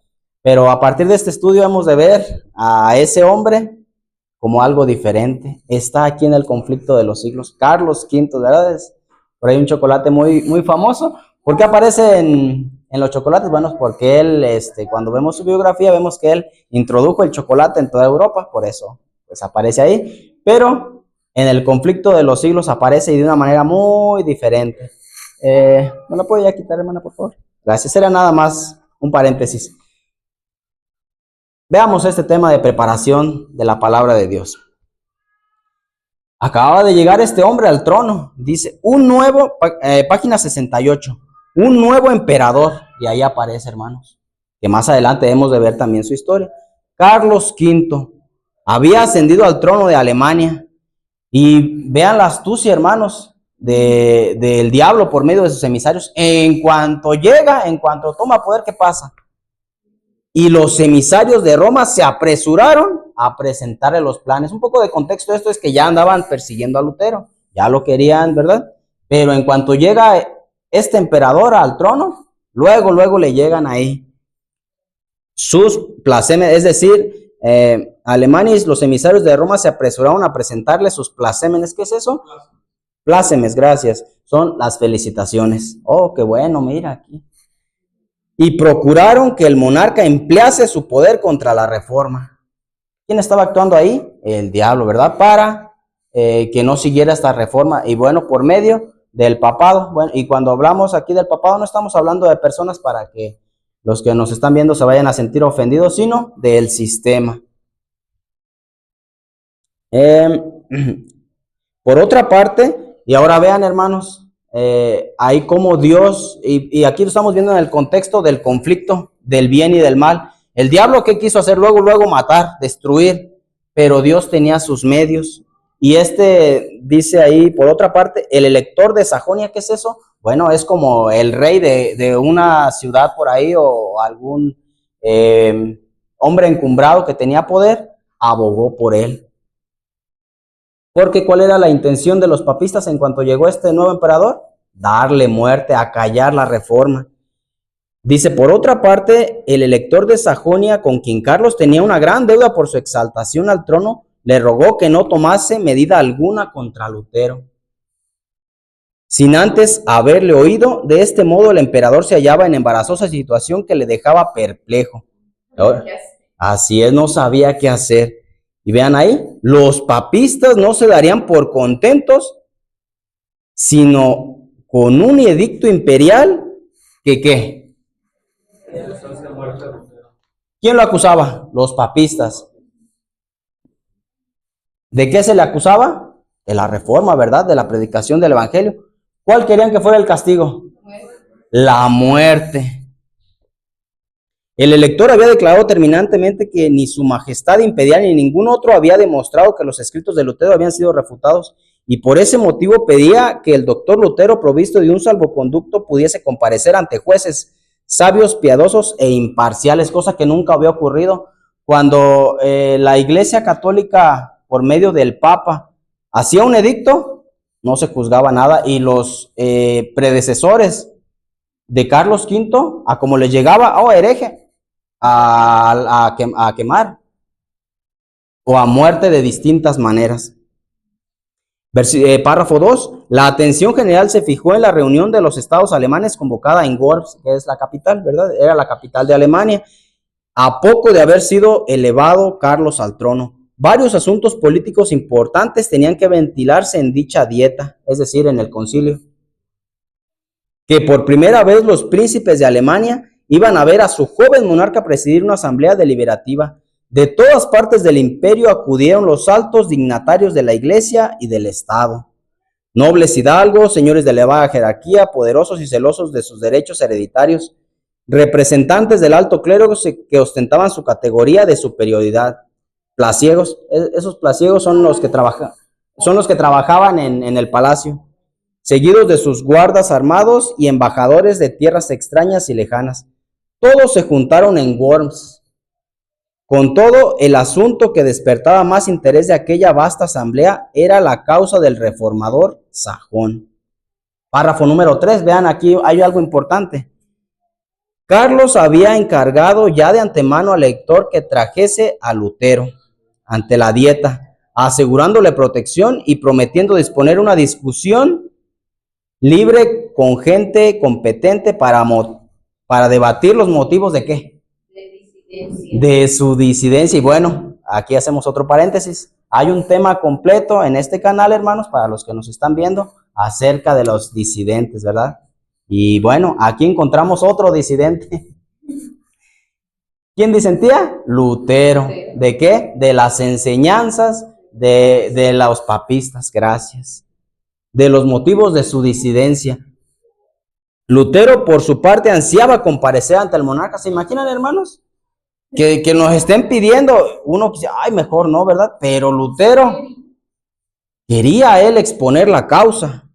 Pero a partir de este estudio hemos de ver a ese hombre como algo diferente. Está aquí en el conflicto de los siglos. Carlos V, ¿verdad? Es por ahí un chocolate muy famoso. ¿Por qué aparece en los chocolates? Bueno, porque él, cuando vemos su biografía, vemos que él introdujo el chocolate en toda Europa, por eso pues aparece ahí. Pero en el conflicto de los siglos aparece y de una manera muy diferente. ¿Me lo puedo ya quitar, hermana, por favor? Gracias, era nada más un paréntesis. Veamos este tema de preparación de la palabra de Dios. Acababa de llegar este hombre al trono, dice, página 68, un nuevo emperador, y ahí aparece, hermanos, que más adelante hemos de ver también su historia. Carlos V había ascendido al trono de Alemania, y vean la astucia, hermanos, del diablo por medio de sus emisarios. En cuanto llega, en cuanto toma poder, ¿qué pasa? Y los emisarios de Roma se apresuraron a presentarle los planes. Un poco de contexto de esto es que ya andaban persiguiendo a Lutero, ya lo querían, ¿verdad? Pero en cuanto llega este emperador al trono, luego le llegan ahí sus plasmémenes, es decir, alemanes, los emisarios de Roma se apresuraron a presentarle sus plasmémenes. ¿Qué es eso? Plácemes, gracias. Son las felicitaciones. Oh, qué bueno, mira aquí. Y procuraron que el monarca emplease su poder contra la reforma. ¿Quién estaba actuando ahí? El diablo, ¿verdad? Para que no siguiera esta reforma. Y bueno, por medio del papado. Bueno, y cuando hablamos aquí del papado, no estamos hablando de personas para que los que nos están viendo se vayan a sentir ofendidos, sino del sistema. Por otra parte, y ahora vean, hermanos, ahí como Dios, y aquí lo estamos viendo en el contexto del conflicto del bien y del mal. El diablo, ¿qué quiso hacer? Luego matar, destruir, pero Dios tenía sus medios. Y dice ahí, por otra parte, el elector de Sajonia, ¿qué es eso? Bueno, es como el rey de una ciudad por ahí, o algún hombre encumbrado que tenía poder, abogó por él. Porque ¿cuál era la intención de los papistas en cuanto llegó este nuevo emperador? Darle muerte, acallar la reforma. Dice, por otra parte, el elector de Sajonia, con quien Carlos tenía una gran deuda por su exaltación al trono, le rogó que no tomase medida alguna contra Lutero, sin antes haberle oído. De este modo el emperador se hallaba en embarazosa situación que le dejaba perplejo. Ahora, así es, no sabía qué hacer. Y vean ahí, los papistas no se darían por contentos, sino con un edicto imperial que ¿qué? ¿Quién lo acusaba? Los papistas. ¿De qué se le acusaba? De la reforma, ¿verdad? De la predicación del evangelio. ¿Cuál querían que fuera el castigo? La muerte. El elector había declarado terminantemente que ni su majestad imperial ni ningún otro había demostrado que los escritos de Lutero habían sido refutados, y por ese motivo pedía que el doctor Lutero, provisto de un salvoconducto, pudiese comparecer ante jueces sabios, piadosos e imparciales, cosa que nunca había ocurrido. Cuando la Iglesia Católica, por medio del Papa, hacía un edicto, no se juzgaba nada, y los predecesores de Carlos V, a como les llegaba, hereje, a quemar o a muerte de distintas maneras. Párrafo 2. La atención general se fijó en la reunión de los estados alemanes convocada en Worms, que es la capital, ¿verdad? Era la capital de Alemania, a poco de haber sido elevado Carlos al trono. Varios asuntos políticos importantes tenían que ventilarse en dicha dieta, es decir, en el concilio. Que por primera vez los príncipes de Alemania iban a ver a su joven monarca presidir una asamblea deliberativa. De todas partes del imperio acudieron los altos dignatarios de la iglesia y del estado. Nobles hidalgos, señores de elevada jerarquía, poderosos y celosos de sus derechos hereditarios, representantes del alto clero que ostentaban su categoría de superioridad. Placiegos, esos placiegos son los que trabajaban en el palacio, seguidos de sus guardas armados y embajadores de tierras extrañas y lejanas. todos se juntaron en Worms. Con todo, el asunto que despertaba más interés de aquella vasta asamblea era la causa del reformador sajón. Párrafo número 3, vean aquí hay algo importante. Carlos había encargado ya de antemano al lector que trajese a Lutero ante la dieta, asegurándole protección y prometiendo disponer una discusión libre con gente competente para debatir los motivos de ¿qué? De su disidencia. Y bueno, aquí hacemos otro paréntesis. Hay un tema completo en este canal, hermanos, para los que nos están viendo, acerca de los disidentes, ¿verdad? Y bueno, aquí encontramos otro disidente. ¿Quién disentía? Lutero. ¿De qué? De las enseñanzas de los papistas, gracias. De los motivos de su disidencia. Lutero, por su parte, ansiaba comparecer ante el monarca. ¿Se imaginan, hermanos? Que nos estén pidiendo, uno dice, ay, mejor no, ¿verdad? Pero Lutero quería él exponer la causa.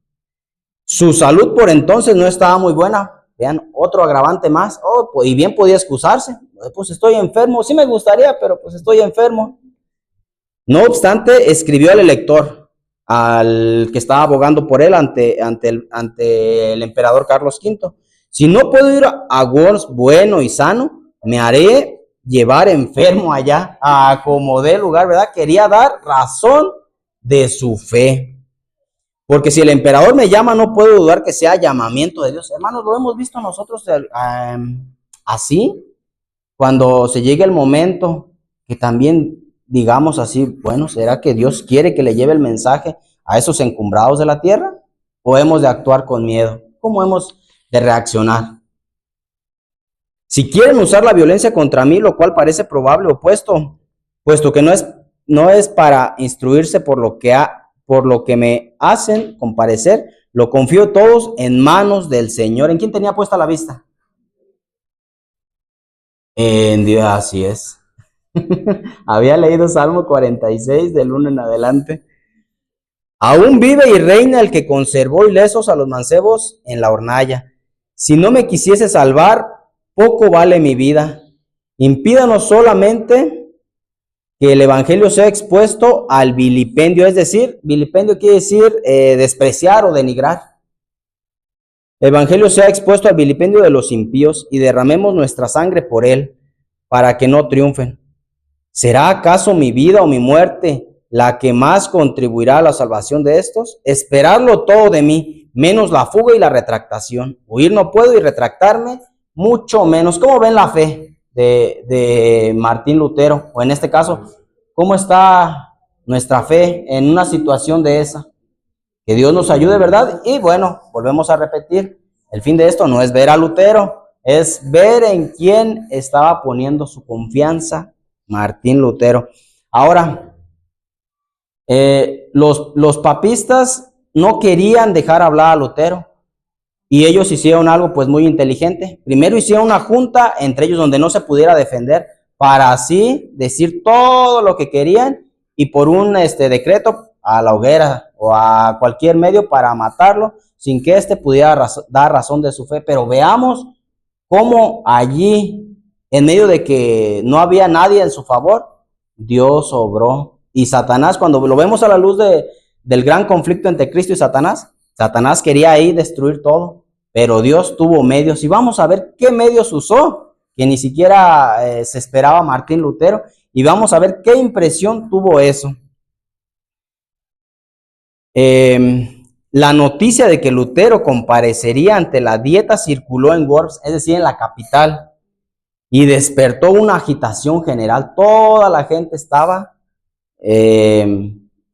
Su salud por entonces no estaba muy buena. Vean, otro agravante más. Oh, y bien podía excusarse. Pues estoy enfermo. Sí me gustaría, pero pues estoy enfermo. No obstante, escribió al elector, al que estaba abogando por él ante el emperador Carlos V. Si no puedo ir a Worms bueno y sano, me haré llevar enfermo allá, a como dé lugar, ¿verdad? Quería dar razón de su fe. Porque si el emperador me llama, no puedo dudar que sea llamamiento de Dios. Hermanos, lo hemos visto nosotros así, cuando se llegue el momento que también digamos así, bueno, ¿será que Dios quiere que le lleve el mensaje a esos encumbrados de la tierra? ¿O hemos de actuar con miedo? ¿Cómo hemos de reaccionar? Si quieren usar la violencia contra mí, lo cual parece probable o puesto que no es para instruirse por lo que me hacen comparecer, lo confío todos en manos del Señor. ¿En quién tenía puesta la vista? En Dios, así es. Había leído Salmo 46 del 1 en adelante. Aún vive y reina el que conservó ilesos a los mancebos en la hornalla. Si no me quisiese salvar, poco vale mi vida. Impídanos solamente que el evangelio sea expuesto al vilipendio, es decir, vilipendio quiere decir despreciar o denigrar. El evangelio sea expuesto al vilipendio de los impíos y derramemos nuestra sangre por él, para que no triunfen. ¿Será acaso mi vida o mi muerte la que más contribuirá a la salvación de estos? Esperarlo todo de mí, menos la fuga y la retractación. Huir no puedo y retractarme mucho menos. ¿Cómo ven la fe de Martín Lutero? O en este caso, ¿cómo está nuestra fe en una situación de esa? Que Dios nos ayude, ¿verdad? Y bueno, volvemos a repetir, el fin de esto no es ver a Lutero, es ver en quién estaba poniendo su confianza Martín Lutero. Ahora, los papistas no querían dejar hablar a Lutero. Y ellos hicieron algo pues muy inteligente. Primero hicieron una junta entre ellos donde no se pudiera defender, para así decir todo lo que querían y por un decreto a la hoguera o a cualquier medio para matarlo sin que éste pudiera dar razón de su fe. Pero veamos cómo allí, en medio de que no había nadie en su favor, Dios obró. Y Satanás, cuando lo vemos a la luz del gran conflicto entre Cristo y Satanás, Satanás quería ahí destruir todo, pero Dios tuvo medios. Y vamos a ver qué medios usó, que ni siquiera se esperaba Martín Lutero. Y vamos a ver qué impresión tuvo eso. La noticia de que Lutero comparecería ante la dieta circuló en Worms, es decir, en la capital, y despertó una agitación general. Toda la gente estaba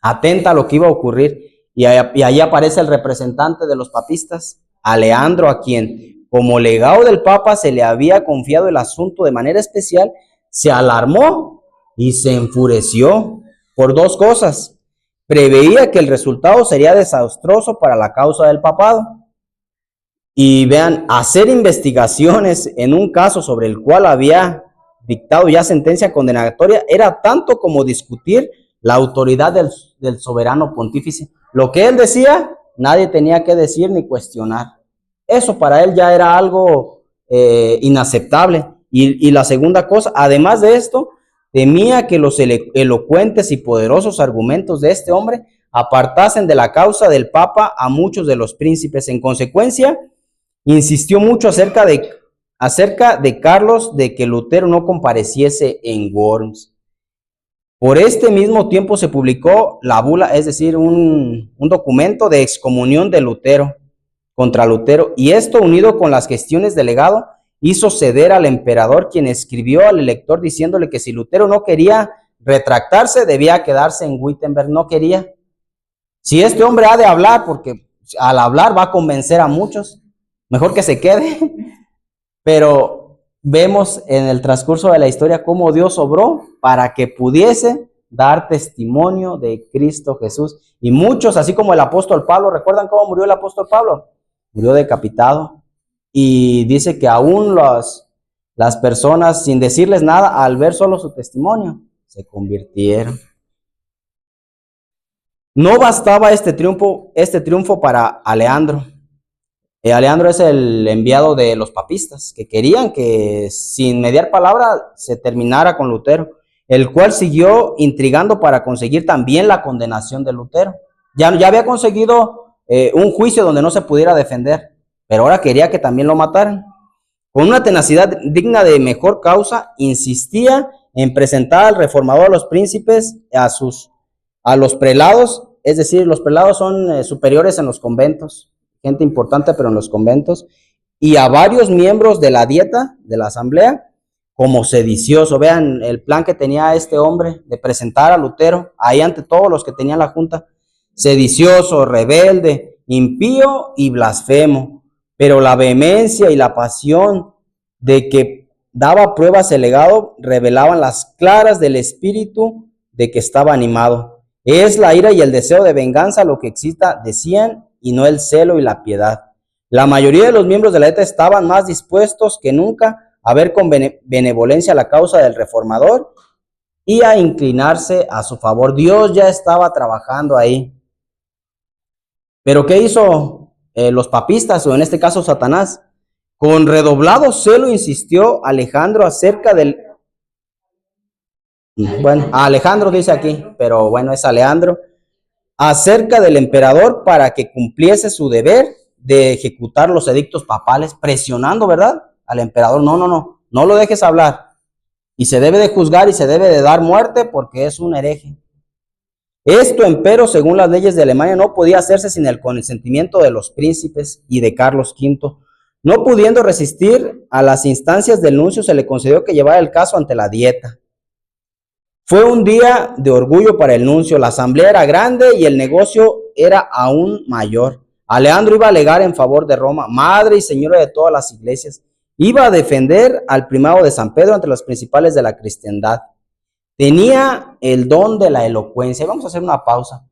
atenta a lo que iba a ocurrir. Y ahí aparece el representante de los papistas, Aleandro, a quien, como legado del Papa, se le había confiado el asunto de manera especial. Se alarmó y se enfureció por dos cosas. Preveía que el resultado sería desastroso para la causa del papado. Y vean, hacer investigaciones en un caso sobre el cual había dictado ya sentencia condenatoria era tanto como discutir la autoridad del soberano pontífice. Lo que él decía, nadie tenía que decir ni cuestionar. Eso para él ya era algo inaceptable. Y la segunda cosa, además de esto, temía que los elocuentes y poderosos argumentos de este hombre apartasen de la causa del Papa a muchos de los príncipes. En consecuencia, insistió mucho acerca de Carlos de que Lutero no compareciese en Worms. Por este mismo tiempo se publicó la bula, es decir, un documento de excomunión de Lutero contra Lutero, y esto, unido con las gestiones del legado, hizo ceder al emperador, quien escribió al elector diciéndole que si Lutero no quería retractarse, debía quedarse en Wittenberg. No quería. Si este hombre ha de hablar, porque al hablar va a convencer a muchos, mejor que se quede. Pero vemos en el transcurso de la historia cómo Dios obró para que pudiese dar testimonio de Cristo Jesús. Y muchos, así como el apóstol Pablo, ¿recuerdan cómo murió el apóstol Pablo? Murió decapitado. Y dice que aún las personas, sin decirles nada, al ver solo su testimonio, se convirtieron. No bastaba este triunfo para Aleandro. Aleandro es el enviado de los papistas, que querían que sin mediar palabra se terminara con Lutero, el cual siguió intrigando para conseguir también la condenación de Lutero. Ya había conseguido un juicio donde no se pudiera defender, pero ahora quería que también lo mataran. Con una tenacidad digna de mejor causa, insistía en presentar al reformador a los príncipes, a los prelados, es decir, los prelados son superiores en los conventos, gente importante, pero en los conventos, y a varios miembros de la dieta, de la asamblea, como sedicioso. Vean el plan que tenía este hombre de presentar a Lutero ahí ante todos los que tenían la junta: sedicioso, rebelde, impío y blasfemo. Pero la vehemencia y la pasión de que daba pruebas el legado revelaban las claras del espíritu de que estaba animado. Es la ira y el deseo de venganza lo que excita, decían, y no el celo y la piedad. La mayoría de los miembros de la dieta estaban más dispuestos que nunca a ver con benevolencia la causa del reformador y a inclinarse a su favor. Dios ya estaba trabajando ahí. Pero ¿qué hizo los papistas, o en este caso Satanás? Con redoblado celo insistió Alejandro acerca del... Bueno, Alejandro dice aquí, pero bueno, es Aleandro. Acerca del emperador para que cumpliese su deber de ejecutar los edictos papales, presionando, ¿verdad?, al emperador. No lo dejes hablar. Y se debe de juzgar y se debe de dar muerte porque es un hereje. Esto, empero, según las leyes de Alemania, no podía hacerse sin el consentimiento de los príncipes y de Carlos V. No pudiendo resistir a las instancias del nuncio, se le concedió que llevara el caso ante la dieta. Fue un día de orgullo para el nuncio. La asamblea era grande y el negocio era aún mayor. Aleandro iba a alegar en favor de Roma, madre y señora de todas las iglesias. Iba a defender al primado de San Pedro ante los principales de la cristiandad. Tenía el don de la elocuencia. Vamos a hacer una pausa.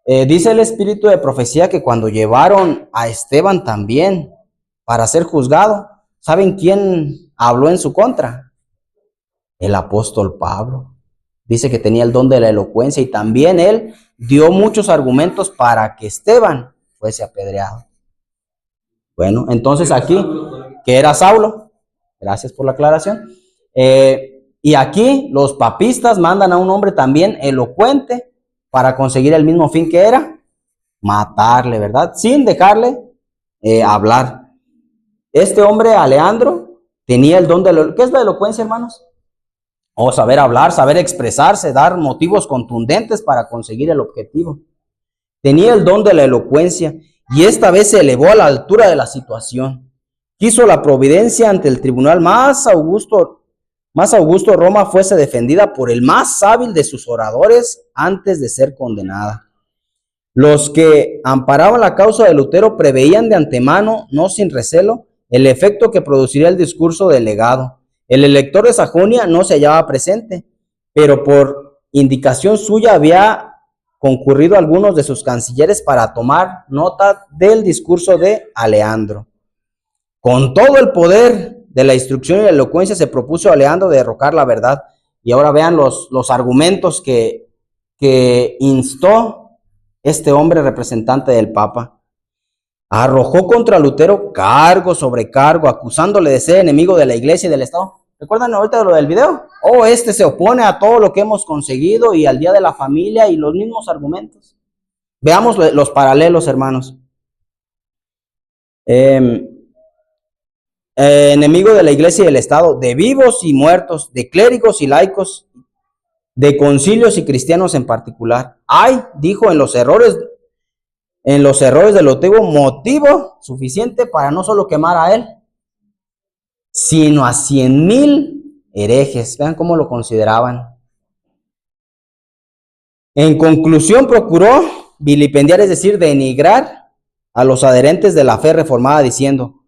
Dice el espíritu de profecía que cuando llevaron a Esteban también para ser juzgado, ¿saben quién habló en su contra? El apóstol Pablo. Dice que tenía el don de la elocuencia y también él dio muchos argumentos para que Esteban fuese apedreado. Bueno, entonces aquí, que era Saulo, gracias por la aclaración, y aquí los papistas mandan a un hombre también elocuente para conseguir el mismo fin que era matarle, ¿verdad? Sin dejarle hablar. Este hombre, Aleandro, tenía el don de la... ¿Qué es la elocuencia, hermanos? O saber hablar, saber expresarse, dar motivos contundentes para conseguir el objetivo. Tenía el don de la elocuencia y esta vez se elevó a la altura de la situación. Quiso la providencia ante el tribunal más augusto Roma fuese defendida por el más hábil de sus oradores antes de ser condenada. Los que amparaban la causa de Lutero preveían de antemano, no sin recelo, el efecto que produciría el discurso del legado. El elector de Sajonia no se hallaba presente, pero por indicación suya había concurrido algunos de sus cancilleres para tomar nota del discurso de Aleandro. Con todo el poder de la instrucción y la elocuencia se propuso a Aleandro de derrocar la verdad. Y ahora vean los argumentos que instó este hombre representante del Papa. arrojó contra Lutero cargo sobre cargo, acusándole de ser enemigo de la iglesia y del Estado. ¿Recuerdan ahorita lo del video? Oh, este se opone a todo lo que hemos conseguido y al Día de la Familia y los mismos argumentos. Veamos los paralelos, hermanos. Enemigo de la iglesia y del Estado, de vivos y muertos, de clérigos y laicos, de concilios y cristianos en particular. Hay, dijo, en los errores de Lutero motivo suficiente para no solo quemar a él, sino a 100,000 herejes. Vean cómo lo consideraban. En conclusión, procuró vilipendiar, es decir, denigrar a los adherentes de la fe reformada, diciendo: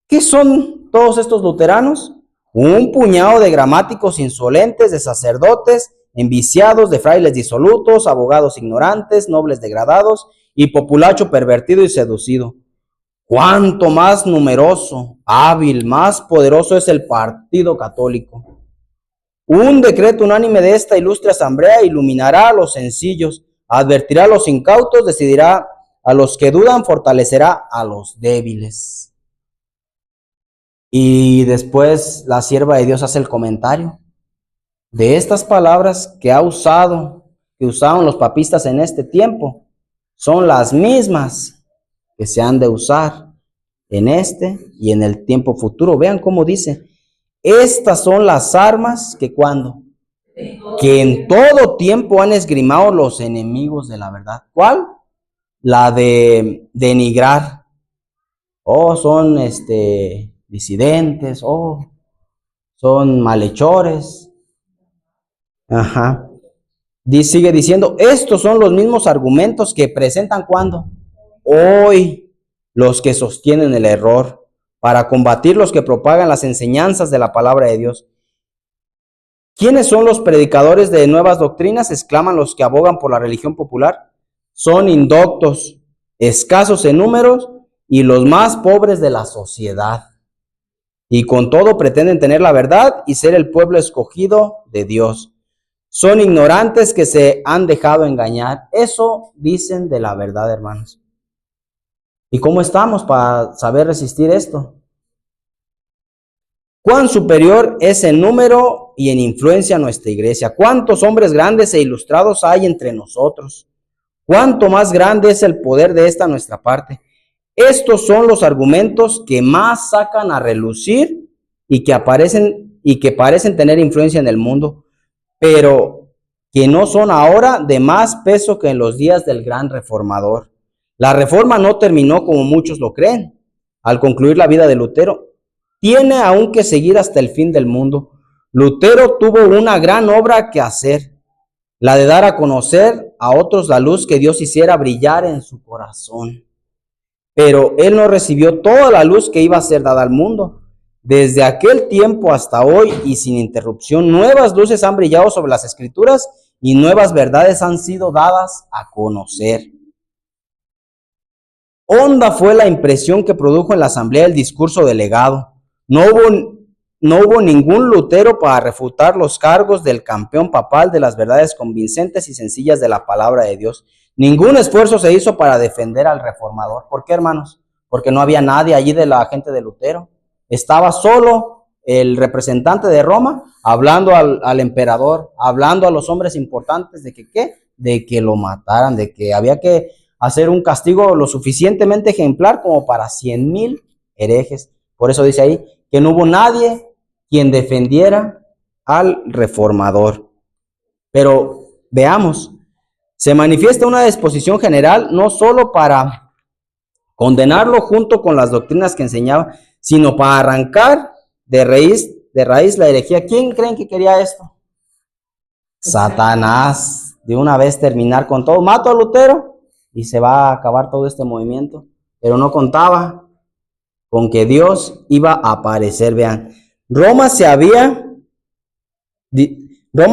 ¿qué son todos estos luteranos? Un puñado de gramáticos insolentes, de sacerdotes enviciados, de frailes disolutos, abogados ignorantes, nobles degradados y populacho pervertido y seducido. Cuánto más numeroso, hábil, más poderoso es el partido católico. Un decreto unánime de esta ilustre asamblea iluminará a los sencillos, advertirá a los incautos, decidirá a los que dudan, fortalecerá a los débiles. Y después la sierva de Dios hace el comentario de estas palabras que usaron los papistas en este tiempo, son las mismas que se han de usar en este y en el tiempo futuro. Vean cómo dice: estas son las armas que que en todo tiempo han esgrimado los enemigos de la verdad. ¿Cuál? La de denigrar. Oh, son disidentes, oh, son malhechores. Ajá. Sigue diciendo, estos son los mismos argumentos que presentan ¿cuándo? Hoy los que sostienen el error, para combatir los que propagan las enseñanzas de la palabra de Dios. ¿Quiénes son los predicadores de nuevas doctrinas? Exclaman los que abogan por la religión popular. Son indoctos, escasos en números y los más pobres de la sociedad. Y con todo pretenden tener la verdad y ser el pueblo escogido de Dios. Son ignorantes que se han dejado engañar. Eso dicen de la verdad, hermanos. ¿Y cómo estamos para saber resistir esto? ¿Cuán superior es en número y en influencia nuestra iglesia? ¿Cuántos hombres grandes e ilustrados hay entre nosotros? ¿Cuánto más grande es el poder de esta nuestra parte? Estos son los argumentos que más sacan a relucir y que parecen tener influencia en el mundo, pero que no son ahora de más peso que en los días del gran reformador. La reforma no terminó como muchos lo creen. Al concluir la vida de Lutero, tiene aún que seguir hasta el fin del mundo. Lutero tuvo una gran obra que hacer, la de dar a conocer a otros la luz que Dios hiciera brillar en su corazón. Pero él no recibió toda la luz que iba a ser dada al mundo. Desde aquel tiempo hasta hoy y sin interrupción, nuevas luces han brillado sobre las Escrituras y nuevas verdades han sido dadas a conocer. Honda fue la impresión que produjo en la asamblea el discurso delegado. No hubo ningún Lutero para refutar los cargos del campeón papal de las verdades convincentes y sencillas de la palabra de Dios. Ningún esfuerzo se hizo para defender al reformador. ¿Por qué, hermanos? Porque no había nadie allí de la gente de Lutero. Estaba solo el representante de Roma hablando al emperador, hablando a los hombres importantes de que ¿qué? De que lo mataran, de que había que hacer un castigo lo suficientemente ejemplar como para 100,000 herejes. Por eso dice ahí que no hubo nadie quien defendiera al reformador. Pero veamos, se manifiesta una disposición general no solo para condenarlo junto con las doctrinas que enseñaba, sino para arrancar de raíz la herejía. ¿Quién creen que quería esto? Satanás. De una vez terminar con todo. Mato a Lutero y se va a acabar todo este movimiento. Pero no contaba con que Dios iba a aparecer. Vean, Roma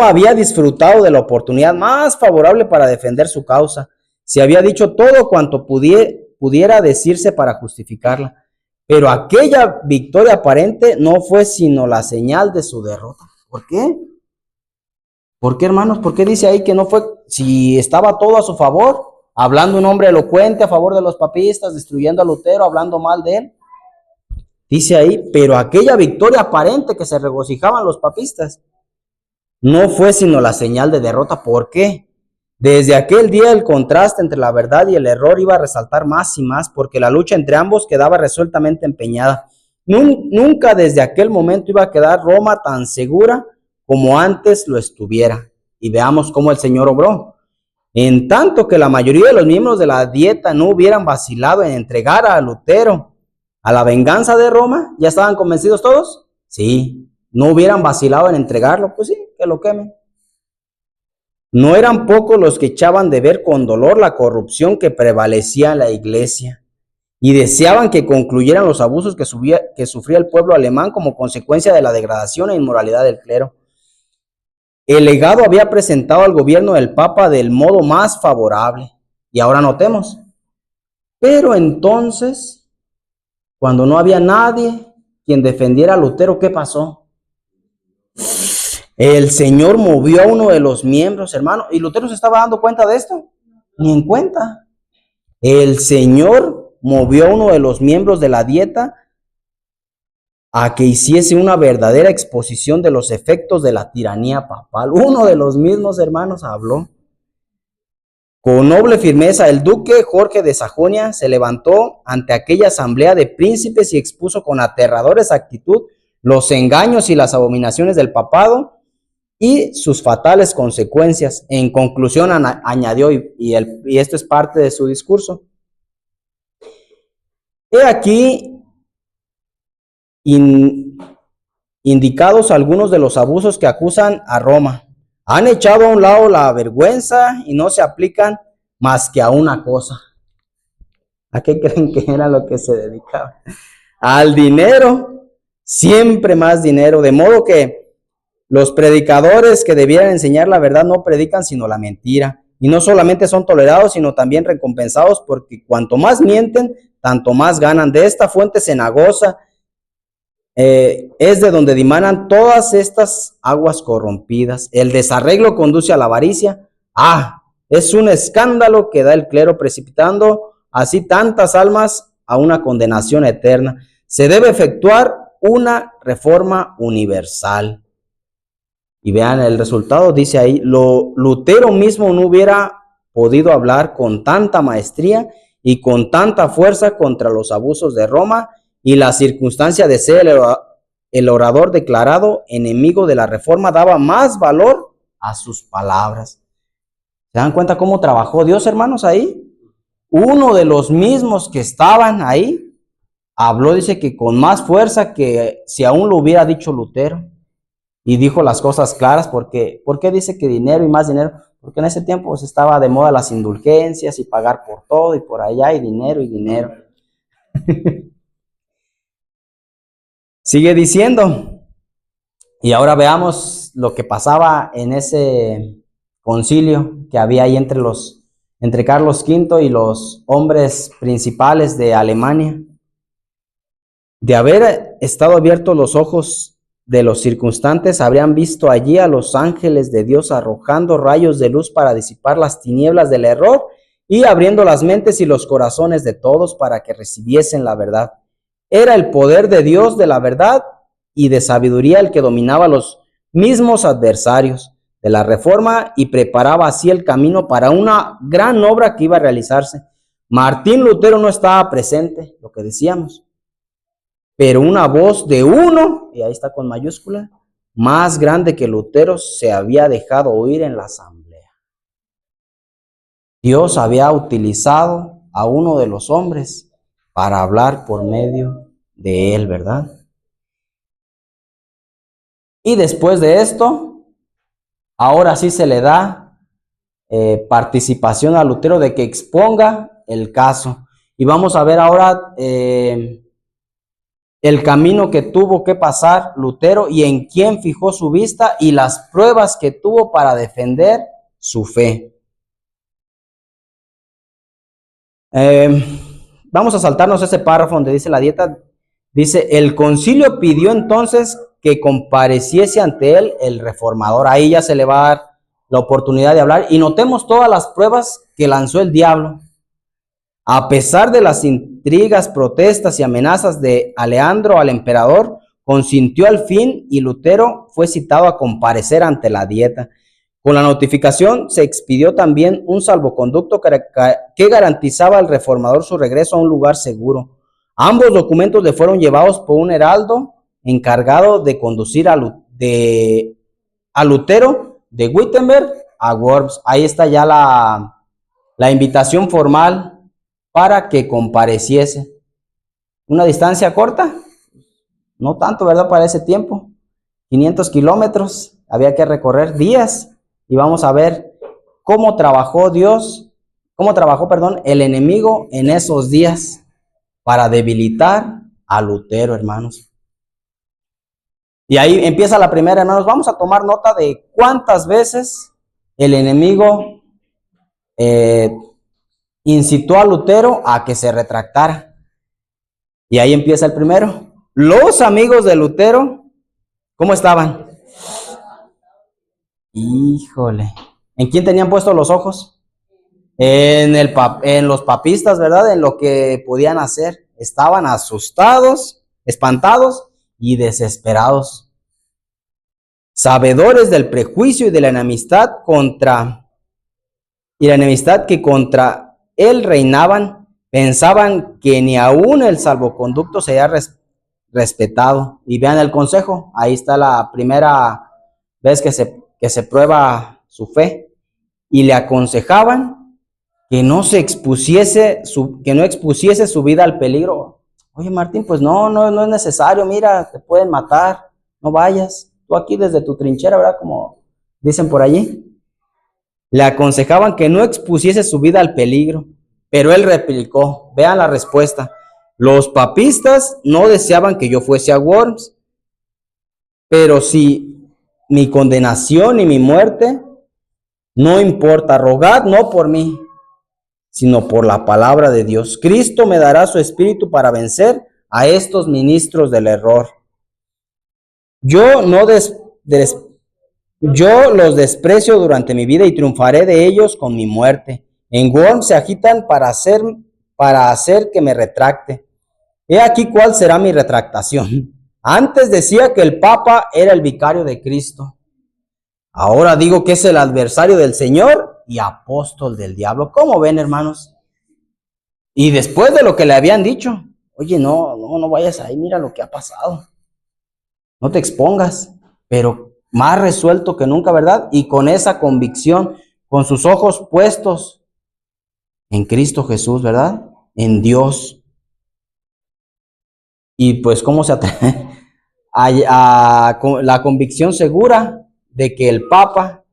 había disfrutado de la oportunidad más favorable para defender su causa. Se había dicho todo cuanto pudiera decirse para justificarla. Pero aquella victoria aparente no fue sino la señal de su derrota. ¿Por qué? ¿Por qué, hermanos? ¿Por qué dice ahí que no fue? Si estaba todo a su favor. hablando un hombre elocuente a favor de los papistas, destruyendo a Lutero, hablando mal de él. Dice ahí, pero aquella victoria aparente que se regocijaban los papistas no fue sino la señal de derrota. ¿Por qué? Desde aquel día el contraste entre la verdad y el error iba a resaltar más y más, porque la lucha entre ambos quedaba resueltamente empeñada. Nunca desde aquel momento iba a quedar Roma tan segura como antes lo estuviera. Y veamos cómo el Señor obró. En tanto que la mayoría de los miembros de la dieta no hubieran vacilado en entregar a Lutero a la venganza de Roma, ¿ya estaban convencidos todos? Sí. ¿No hubieran vacilado en entregarlo? Pues sí, que lo quemen. No eran pocos los que echaban de ver con dolor la corrupción que prevalecía en la iglesia y deseaban que concluyeran los abusos que sufría el pueblo alemán como consecuencia de la degradación e inmoralidad del clero. El legado había presentado al gobierno del Papa del modo más favorable. Y ahora notemos. Pero entonces, cuando no había nadie quien defendiera a Lutero, ¿qué pasó? El Señor movió a uno de los miembros, hermano. ¿Y Lutero se estaba dando cuenta de esto? Ni en cuenta. El Señor movió a uno de los miembros de la dieta a que hiciese una verdadera exposición de los efectos de la tiranía papal. Uno de los mismos hermanos habló. Con noble firmeza, el duque Jorge de Sajonia se levantó ante aquella asamblea de príncipes y expuso con aterradora exactitud los engaños y las abominaciones del papado y sus fatales consecuencias. En conclusión, añadió, y esto es parte de su discurso: he aquí indicados algunos de los abusos que acusan a Roma. Han echado a un lado la vergüenza y no se aplican más que a una cosa. ¿A qué creen que era lo que se dedicaban? Al dinero, siempre más dinero, de modo que los predicadores que debieran enseñar la verdad no predican sino la mentira, y no solamente son tolerados, sino también recompensados, porque cuanto más mienten, tanto más ganan. De esta fuente cenagosa es de donde dimanan todas estas aguas corrompidas. El desarreglo conduce a la avaricia. Es un escándalo que da el clero, precipitando así tantas almas a una condenación eterna. Se debe efectuar una reforma universal. Y vean el resultado, dice ahí: Lutero mismo no hubiera podido hablar con tanta maestría y con tanta fuerza contra los abusos de Roma, y la circunstancia de ser el orador declarado enemigo de la reforma daba más valor a sus palabras. ¿Se dan cuenta cómo trabajó Dios, hermanos, ahí? Uno de los mismos que estaban ahí habló, dice, que con más fuerza que si aún lo hubiera dicho Lutero, y dijo las cosas claras. ¿Por qué dice que dinero y más dinero? Porque en ese tiempo pues, estaba de moda las indulgencias y pagar por todo y por allá, y dinero y dinero. Sigue diciendo, y ahora veamos lo que pasaba en ese concilio que había ahí entre Carlos V y los hombres principales de Alemania. De haber estado abiertos los ojos de los circunstantes, habrían visto allí a los ángeles de Dios arrojando rayos de luz para disipar las tinieblas del error y abriendo las mentes y los corazones de todos para que recibiesen la verdad. Era el poder de Dios de la verdad y de sabiduría el que dominaba a los mismos adversarios de la reforma y preparaba así el camino para una gran obra que iba a realizarse. Martín Lutero no estaba presente, lo que decíamos, pero una voz de uno, y ahí está con mayúscula, más grande que Lutero se había dejado oír en la asamblea. Dios había utilizado a uno de los hombres para hablar por medio de él, ¿verdad? Y después de esto, ahora sí se le da participación a Lutero de que exponga el caso. Y vamos a ver ahora el camino que tuvo que pasar Lutero y en quién fijó su vista y las pruebas que tuvo para defender su fe. Vamos a saltarnos ese párrafo donde dice la dieta. Dice: el concilio pidió entonces que compareciese ante él el reformador. Ahí ya se le va a dar la oportunidad de hablar y notemos todas las pruebas que lanzó el diablo. A pesar de las intrigas, protestas y amenazas de Aleandro al emperador, consintió al fin y Lutero fue citado a comparecer ante la Dieta. Con la notificación se expidió también un salvoconducto que garantizaba al reformador su regreso a un lugar seguro. Ambos documentos le fueron llevados por un heraldo encargado de conducir a Lutero de Wittenberg a Worms. Ahí está ya la invitación formal para que compareciese. Una distancia corta, no tanto, ¿verdad? Para ese tiempo, 500 kilómetros, había que recorrer días y vamos a ver cómo trabajó el enemigo en esos días para debilitar a Lutero, hermanos. Y ahí empieza la primera, hermanos. Vamos a tomar nota de cuántas veces el enemigo incitó a Lutero a que se retractara. Y ahí empieza el primero. Los amigos de Lutero, ¿cómo estaban? Híjole. ¿En quién tenían puestos los ojos? En los papistas, ¿verdad? En lo que podían hacer. Estaban asustados, espantados y desesperados. Sabedores del prejuicio y de la enemistad que contra él reinaban, pensaban que ni aún el salvoconducto sería respetado. Y vean el consejo, ahí está la primera vez que se prueba su fe. Y le aconsejaban que no expusiese su vida al peligro. Oye, Martín, pues no es necesario, mira, te pueden matar, no vayas. Tú aquí desde tu trinchera, ¿verdad? Como dicen por allí. Le aconsejaban que no expusiese su vida al peligro, pero él replicó, vean la respuesta: los papistas no deseaban que yo fuese a Worms, pero si mi condenación y mi muerte, no importa, rogad no por mí, sino por la palabra de Dios. Cristo me dará su espíritu para vencer a estos ministros del error. Yo los desprecio durante mi vida y triunfaré de ellos con mi muerte. En Worms se agitan para hacer que me retracte. He aquí cuál será mi retractación. Antes decía que el Papa era el vicario de Cristo. Ahora digo que es el adversario del Señor y apóstol del diablo. ¿Cómo ven, hermanos? Y después de lo que le habían dicho, oye, no vayas ahí, mira lo que ha pasado. No te expongas, pero más resuelto que nunca, ¿verdad? Y con esa convicción, con sus ojos puestos en Cristo Jesús, ¿verdad? En Dios. Y pues, ¿cómo se atreve? La convicción segura de que el Papa,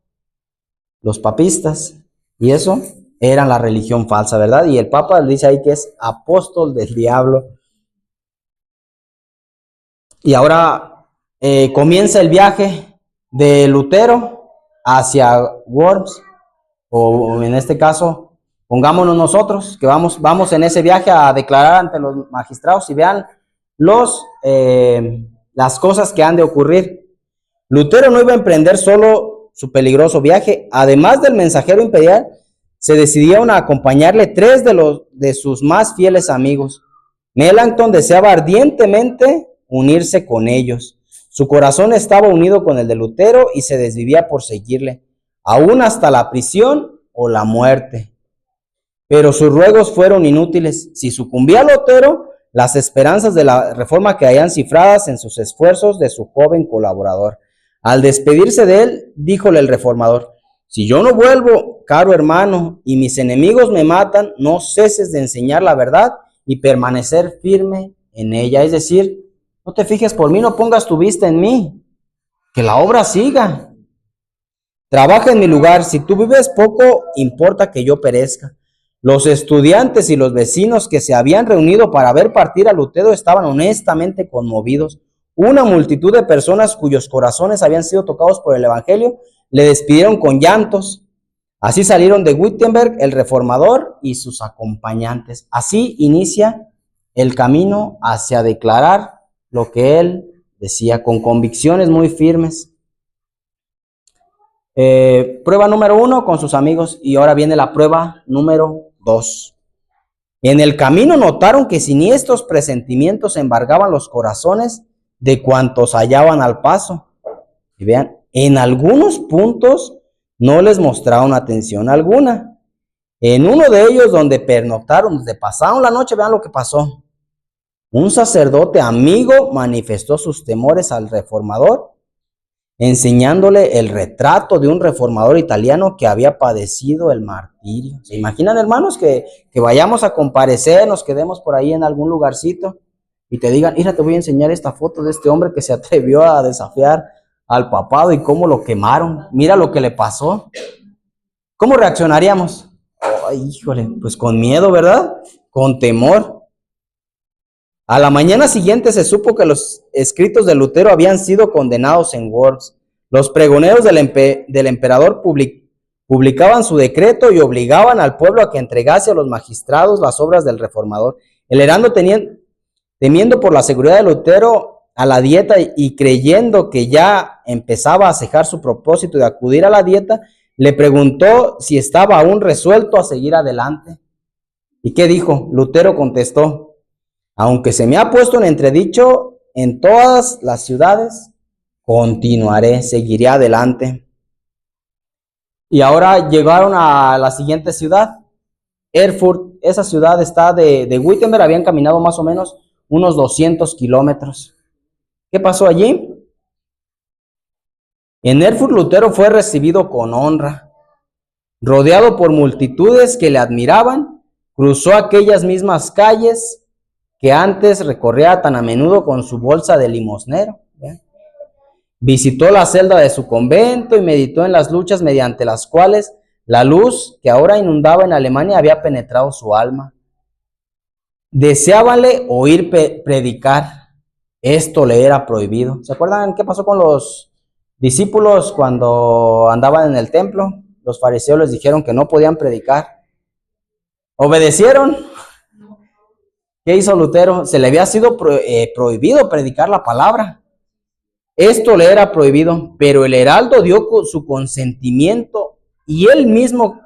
los papistas, y eso, eran la religión falsa, ¿verdad? Y el Papa dice ahí que es apóstol del diablo. Y ahora comienza el viaje de Lutero hacia Worms, o en este caso, pongámonos nosotros, que vamos en ese viaje a declarar ante los magistrados y vean las cosas que han de ocurrir. Lutero no iba a emprender solo su peligroso viaje. Además del mensajero imperial, se decidieron a acompañarle 3 de sus más fieles amigos. Melanchthon deseaba ardientemente unirse con ellos. Su corazón estaba unido con el de Lutero y se desvivía por seguirle, aún hasta la prisión o la muerte. Pero sus ruegos fueron inútiles. Si sucumbía Lutero, las esperanzas de la reforma quedarían cifradas en sus esfuerzos de su joven colaborador. Al despedirse de él, díjole el reformador: si yo no vuelvo, caro hermano, y mis enemigos me matan, no ceses de enseñar la verdad y permanecer firme en ella. Es decir, no te fijes por mí, no pongas tu vista en mí, que la obra siga. Trabaja en mi lugar, si tú vives poco, importa que yo perezca. Los estudiantes y los vecinos que se habían reunido para ver partir a Lutero estaban honestamente conmovidos. Una multitud de personas cuyos corazones habían sido tocados por el Evangelio le despidieron con llantos. Así salieron de Wittenberg el reformador y sus acompañantes. Así inicia el camino hacia declarar lo que él decía, con convicciones muy firmes. Prueba número 1 con sus amigos, y ahora viene la prueba número 2. En el camino notaron que siniestros presentimientos embargaban los corazones de cuantos hallaban al paso. Y vean, en algunos puntos no les mostraron atención alguna. En uno de ellos, donde pernoctaron, donde pasaron la noche, vean lo que pasó. Un sacerdote amigo manifestó sus temores al reformador, enseñándole el retrato de un reformador italiano que había padecido el martirio. ¿Se imaginan, hermanos, que vayamos a comparecer, nos quedemos por ahí en algún lugarcito y te digan, mira, te voy a enseñar esta foto de este hombre que se atrevió a desafiar al papado y cómo lo quemaron? Mira lo que le pasó. ¿Cómo reaccionaríamos? Ay, híjole, pues con miedo, ¿verdad? Con temor. A la mañana siguiente se supo que los escritos de Lutero habían sido condenados en Worms. Los pregoneros del emperador publicaban su decreto y obligaban al pueblo a que entregase a los magistrados las obras del reformador. El heraldo, temiendo por la seguridad de Lutero a la dieta y creyendo que ya empezaba a cejar su propósito de acudir a la dieta, le preguntó si estaba aún resuelto a seguir adelante. ¿Y qué dijo? Lutero contestó: aunque se me ha puesto en entredicho en todas las ciudades, continuaré, seguiré adelante. Y ahora llegaron a la siguiente ciudad, Erfurt. Esa ciudad está de Wittenberg, habían caminado más o menos unos 200 kilómetros. ¿Qué pasó allí? En Erfurt Lutero fue recibido con honra. Rodeado por multitudes que le admiraban, cruzó aquellas mismas calles que antes recorría tan a menudo con su bolsa de limosnero. Visitó la celda de su convento y meditó en las luchas mediante las cuales la luz que ahora inundaba en Alemania había penetrado su alma. Deseábale oír predicar. Esto le era prohibido. ¿Se acuerdan qué pasó con los discípulos cuando andaban en el templo? Los fariseos les dijeron que no podían predicar. ¿Obedecieron? ¿Qué hizo Lutero? Se le había sido prohibido predicar la palabra. Esto le era prohibido, pero el heraldo dio su consentimiento y él mismo,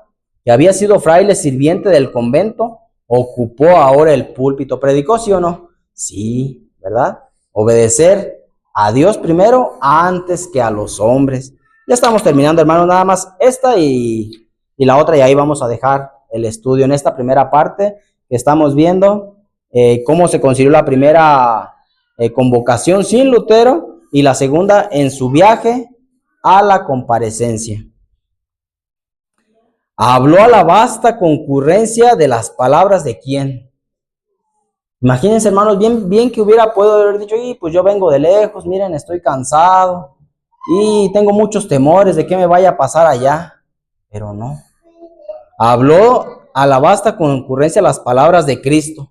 que había sido fraile sirviente del convento, ocupó ahora el púlpito. ¿Predicó, sí o no? Sí, ¿verdad? Obedecer a Dios primero antes que a los hombres. Ya estamos terminando, hermano, nada más esta y la otra, y ahí vamos a dejar el estudio. En esta primera parte que estamos viendo cómo se consiguió la primera convocación sin Lutero, y la segunda en su viaje a la comparecencia. Habló a la vasta concurrencia de las palabras de quién. Imagínense, hermanos, bien que hubiera podido haber dicho, y pues yo vengo de lejos, miren, estoy cansado y tengo muchos temores de que me vaya a pasar allá. Pero no. Habló a la vasta concurrencia las palabras de Cristo.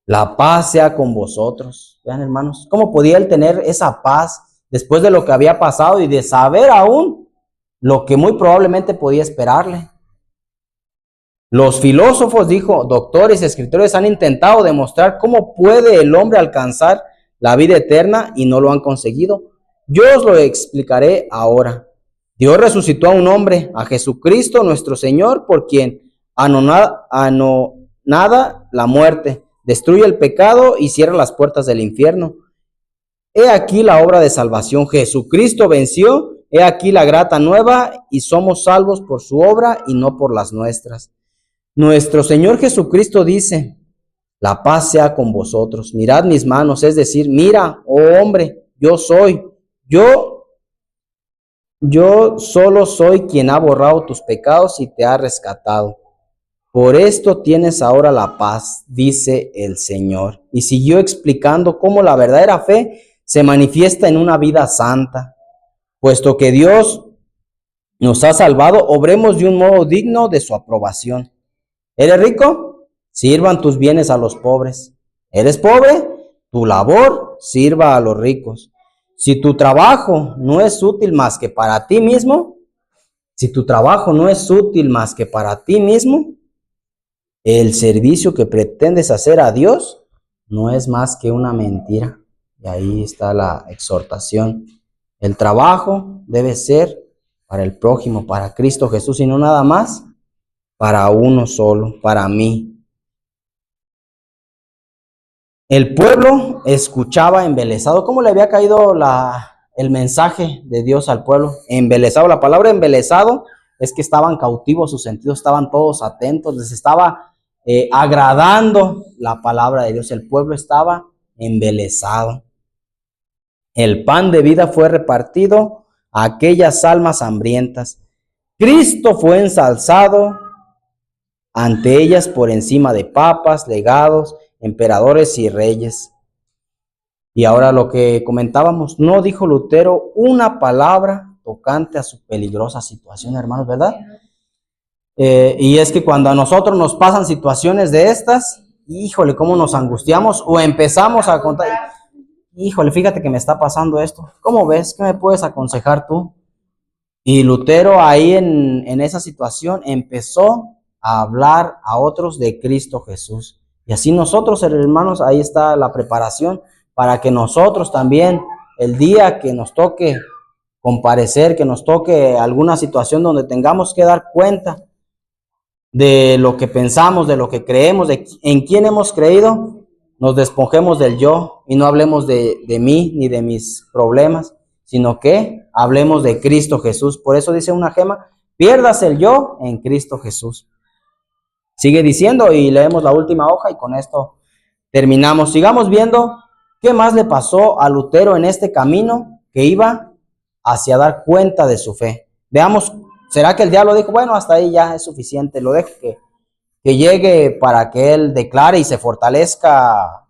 La paz sea con vosotros. Vean, hermanos, ¿cómo podía él tener esa paz después de lo que había pasado y de saber aún lo que muy probablemente podía esperarle? Los filósofos, dijo, doctores y escritores han intentado demostrar cómo puede el hombre alcanzar la vida eterna y no lo han conseguido. Yo os lo explicaré ahora. Dios resucitó a un hombre, a Jesucristo nuestro Señor, por quien anonada la muerte, destruye el pecado y cierra las puertas del infierno. He aquí la obra de salvación. Jesucristo venció. He aquí la grata nueva, y somos salvos por su obra y no por las nuestras. Nuestro Señor Jesucristo dice: la paz sea con vosotros. Mirad mis manos, es decir, mira, oh hombre, yo soy. Yo solo soy quien ha borrado tus pecados y te ha rescatado. Por esto tienes ahora la paz, dice el Señor. Y siguió explicando cómo la verdadera fe se manifiesta en una vida santa. Puesto que Dios nos ha salvado, obremos de un modo digno de su aprobación. ¿Eres rico? Sirvan tus bienes a los pobres. ¿Eres pobre? Tu labor sirva a los ricos. Si tu trabajo no es útil más que para ti mismo, el servicio que pretendes hacer a Dios no es más que una mentira. Y ahí está la exhortación. El trabajo debe ser para el prójimo, para Cristo Jesús, y no nada más para uno solo, para mí. El pueblo escuchaba embelesado. ¿Cómo le había caído el mensaje de Dios al pueblo? Embelesado. La palabra embelesado es que estaban cautivos sus sentidos, estaban todos atentos, les estaba agradando la palabra de Dios. El pueblo estaba embelesado. El pan de vida fue repartido a aquellas almas hambrientas. Cristo fue ensalzado ante ellas por encima de papas, legados, emperadores y reyes. Y ahora lo que comentábamos, no dijo Lutero una palabra tocante a su peligrosa situación, hermanos, ¿verdad? Y es que cuando a nosotros nos pasan situaciones de estas, híjole, cómo nos angustiamos o empezamos a contar, híjole, fíjate que me está pasando esto, ¿cómo ves? ¿Qué me puedes aconsejar tú? Y Lutero ahí en esa situación empezó a hablar a otros de Cristo Jesús. Y así nosotros, hermanos, ahí está la preparación para que nosotros también, el día que nos toque comparecer, que nos toque alguna situación donde tengamos que dar cuenta de lo que pensamos, de lo que creemos, de en quién hemos creído, nos despojemos del yo y no hablemos de mí ni de mis problemas, sino que hablemos de Cristo Jesús. Por eso dice una gema, pierdas el yo en Cristo Jesús. Sigue diciendo y leemos la última hoja y con esto terminamos. Sigamos viendo qué más le pasó a Lutero en este camino que iba hacia dar cuenta de su fe. Veamos, ¿será que el diablo dijo, bueno, hasta ahí ya es suficiente, lo dejo que llegue para que él declare y se fortalezca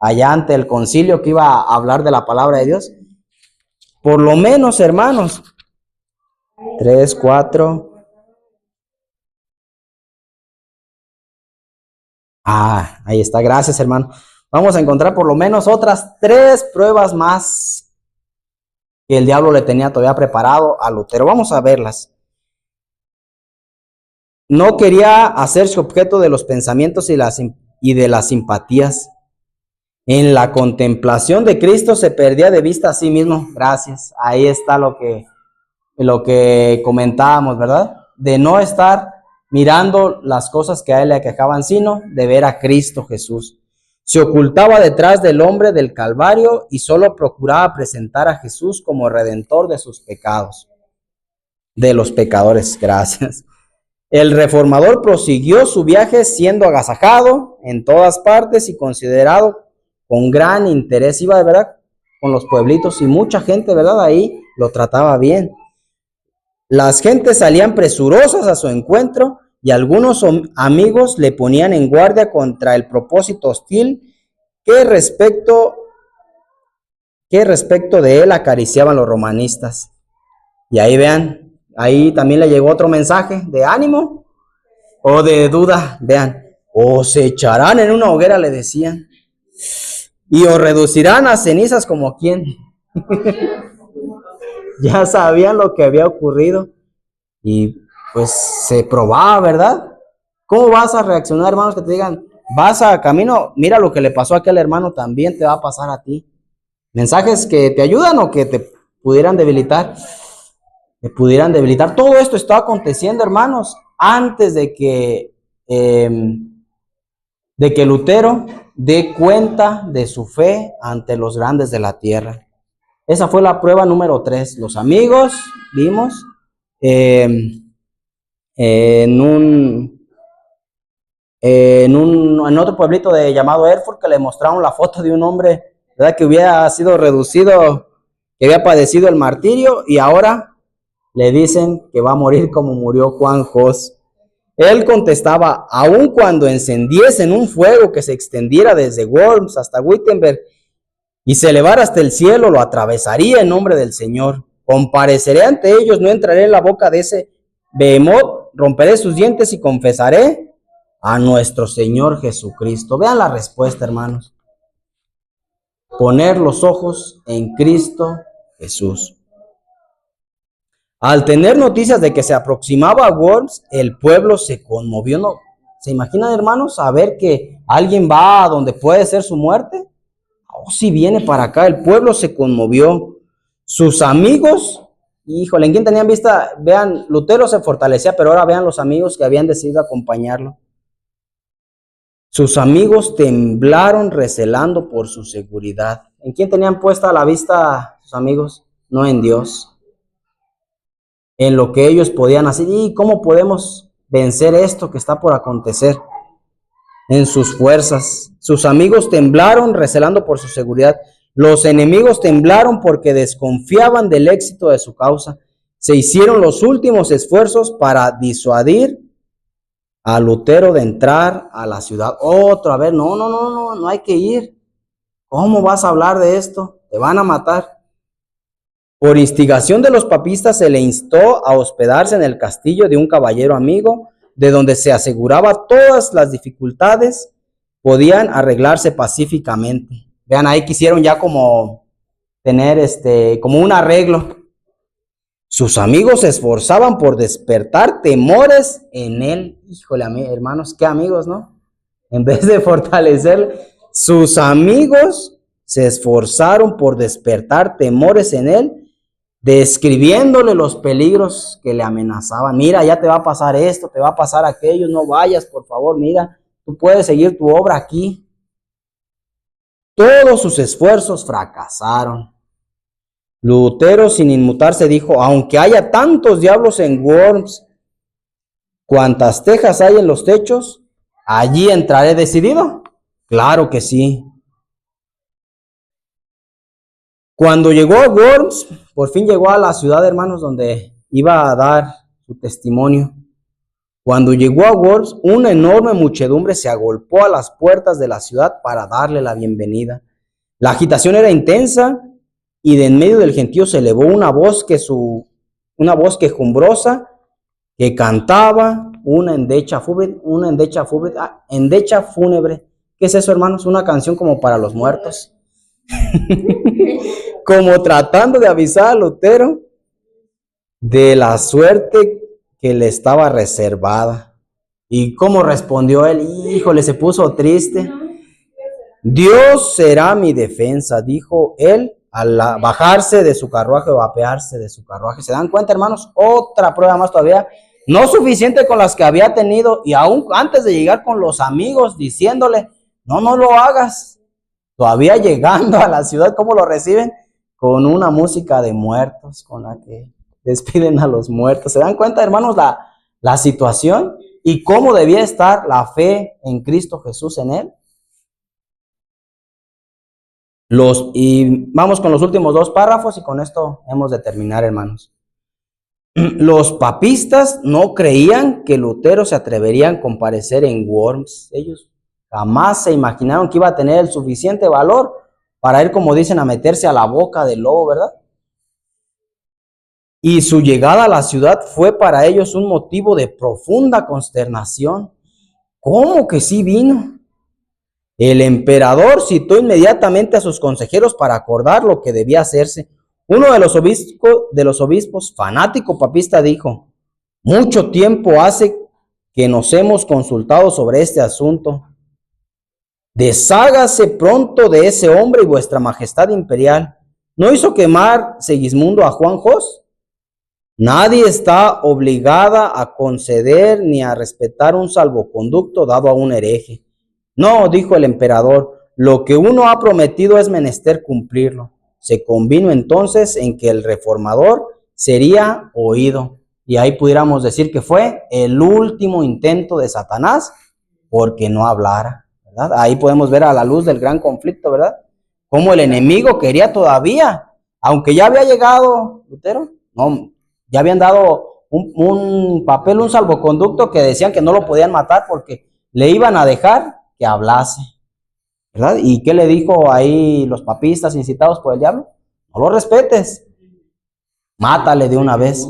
allá ante el concilio que iba a hablar de la palabra de Dios? Por lo menos, hermanos, 3, 4... ahí está, gracias, hermano. Vamos a encontrar por lo menos otras 3 pruebas más que el diablo le tenía todavía preparado a Lutero. Vamos a verlas. No quería hacerse objeto de los pensamientos y de las simpatías. En la contemplación de Cristo se perdía de vista a sí mismo. Gracias. Ahí está lo que comentábamos, ¿verdad? De no estar mirando las cosas que a él le aquejaban, sino de ver a Cristo Jesús. Se ocultaba detrás del hombre del Calvario y solo procuraba presentar a Jesús como redentor de sus pecados, de los pecadores. Gracias. El reformador prosiguió su viaje siendo agasajado en todas partes y considerado con gran interés. Iba de verdad con los pueblitos y mucha gente, ¿verdad? Ahí lo trataba bien. Las gentes salían presurosas a su encuentro y algunos amigos le ponían en guardia contra el propósito hostil que respecto de él acariciaban los romanistas. Y ahí vean, ahí también le llegó otro mensaje de ánimo o de duda. Vean, os echarán en una hoguera, le decían, y os reducirán a cenizas como quien. Ya sabían lo que había ocurrido y pues se probaba, ¿verdad? ¿Cómo vas a reaccionar, hermanos, que te digan, vas a camino, mira lo que le pasó a aquel hermano, también te va a pasar a ti? Mensajes que te ayudan o que te pudieran debilitar. Te pudieran debilitar. Todo esto está aconteciendo, hermanos, antes de que Lutero dé cuenta de su fe ante los grandes de la tierra. Esa fue la prueba número 3. Los amigos, vimos, en otro pueblito llamado Erfurt, que le mostraron la foto de un hombre, ¿verdad?, que había sido reducido, que había padecido el martirio, y ahora le dicen que va a morir como murió Juan Hus. Él contestaba, aun cuando encendiesen un fuego que se extendiera desde Worms hasta Wittenberg y se elevara hasta el cielo, lo atravesaría en nombre del Señor. Compareceré ante ellos, no entraré en la boca de ese behemoth, romperé sus dientes y confesaré a nuestro Señor Jesucristo. Vean la respuesta, hermanos. Poner los ojos en Cristo Jesús. Al tener noticias de que se aproximaba a Worms, el pueblo se conmovió. ¿No? ¿Se imaginan, hermanos, saber que alguien va a donde puede ser su muerte? Oh, si viene para acá, el pueblo se conmovió. Sus amigos Híjole, ¿en quién tenían vista? Vean, Lutero se fortalecía, pero ahora vean los amigos que habían decidido acompañarlo. Sus amigos temblaron recelando por su seguridad. ¿En quién tenían puesta la vista sus amigos? No en Dios. En lo que ellos podían hacer. ¿Y cómo podemos vencer esto que está por acontecer? En sus fuerzas. Sus amigos temblaron recelando por su seguridad. Los enemigos temblaron porque desconfiaban del éxito de su causa. Se hicieron los últimos esfuerzos para disuadir a Lutero de entrar a la ciudad. Otra vez, no hay que ir. ¿Cómo vas a hablar de esto? Te van a matar. Por instigación de los papistas se le instó a hospedarse en el castillo de un caballero amigo, de donde se aseguraba todas las dificultades podían arreglarse pacíficamente. Vean, ahí quisieron ya como tener como un arreglo. Sus amigos se esforzaban por despertar temores en él. Híjole, hermanos, qué amigos, ¿no? En vez de fortalecer, sus amigos se esforzaron por despertar temores en él, describiéndole los peligros que le amenazaban. Mira, ya te va a pasar esto, te va a pasar aquello, no vayas, por favor, mira, tú puedes seguir tu obra aquí. Todos sus esfuerzos fracasaron. Lutero, sin inmutarse, dijo: aunque haya tantos diablos en Worms, cuantas tejas hay en los techos, allí entraré. ¿Decidido? Claro que sí. Cuando llegó a Worms, por fin llegó a la ciudad, hermanos, donde iba a dar su testimonio. Cuando llegó a Worms, una enorme muchedumbre se agolpó a las puertas de la ciudad para darle la bienvenida. La agitación era intensa y de en medio del gentío se elevó una voz quejumbrosa que cantaba una endecha fúnebre. ¿Qué es eso, hermanos? Una canción como para los muertos. Como tratando de avisar a Lutero de la suerte que le estaba reservada. ¿Y cómo respondió él? Híjole, se puso triste. Dios será mi defensa, dijo él al bajarse de su carruaje o apearse de su carruaje. ¿Se dan cuenta, hermanos? Otra prueba más todavía. No suficiente con las que había tenido, y aún antes de llegar con los amigos diciéndole: no lo hagas. Todavía llegando a la ciudad, ¿cómo lo reciben? Con una música de muertos, con la que despiden a los muertos. ¿Se dan cuenta, hermanos, la situación y cómo debía estar la fe en Cristo Jesús en él? Y vamos con los últimos dos párrafos y con esto hemos de terminar, hermanos. Los papistas no creían que Lutero se atrevería a comparecer en Worms. Ellos jamás se imaginaron que iba a tener el suficiente valor para ir, como dicen, a meterse a la boca del lobo, ¿verdad? Y su llegada a la ciudad fue para ellos un motivo de profunda consternación. ¿Cómo que sí vino? El emperador citó inmediatamente a sus consejeros para acordar lo que debía hacerse. Uno de los obispos, fanático papista, dijo: mucho tiempo hace que nos hemos consultado sobre este asunto. Deshágase pronto de ese hombre y vuestra majestad imperial. ¿No hizo quemar Segismundo a Juan Jos? Nadie está obligada a conceder ni a respetar un salvoconducto dado a un hereje. No, dijo el emperador, lo que uno ha prometido es menester cumplirlo. Se convino entonces en que el reformador sería oído. Y ahí pudiéramos decir que fue el último intento de Satanás porque no hablara, ¿verdad? Ahí podemos ver a la luz del gran conflicto, ¿verdad? Cómo el enemigo quería todavía, aunque ya había llegado Lutero, no, ya habían dado un papel, un salvoconducto que decían que no lo podían matar porque le iban a dejar que hablase, ¿verdad? ¿Y qué le dijo ahí los papistas incitados por el diablo? No lo respetes, mátale de una vez.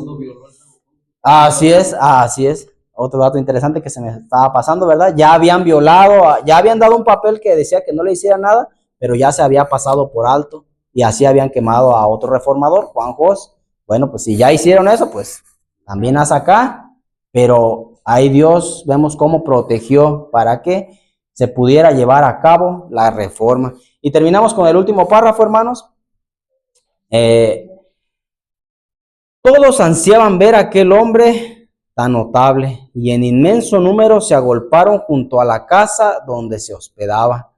Así es. Otro dato interesante que se me estaba pasando, ¿verdad? Ya habían violado, ya habían dado un papel que decía que no le hiciera nada, pero ya se había pasado por alto y así habían quemado a otro reformador, Juan Jos. Bueno, pues si ya hicieron eso, pues también haz acá, pero ahí Dios, vemos cómo protegió para que se pudiera llevar a cabo la reforma. Y terminamos con el último párrafo, hermanos. Todos ansiaban ver a aquel hombre tan notable, y en inmenso número se agolparon junto a la casa donde se hospedaba.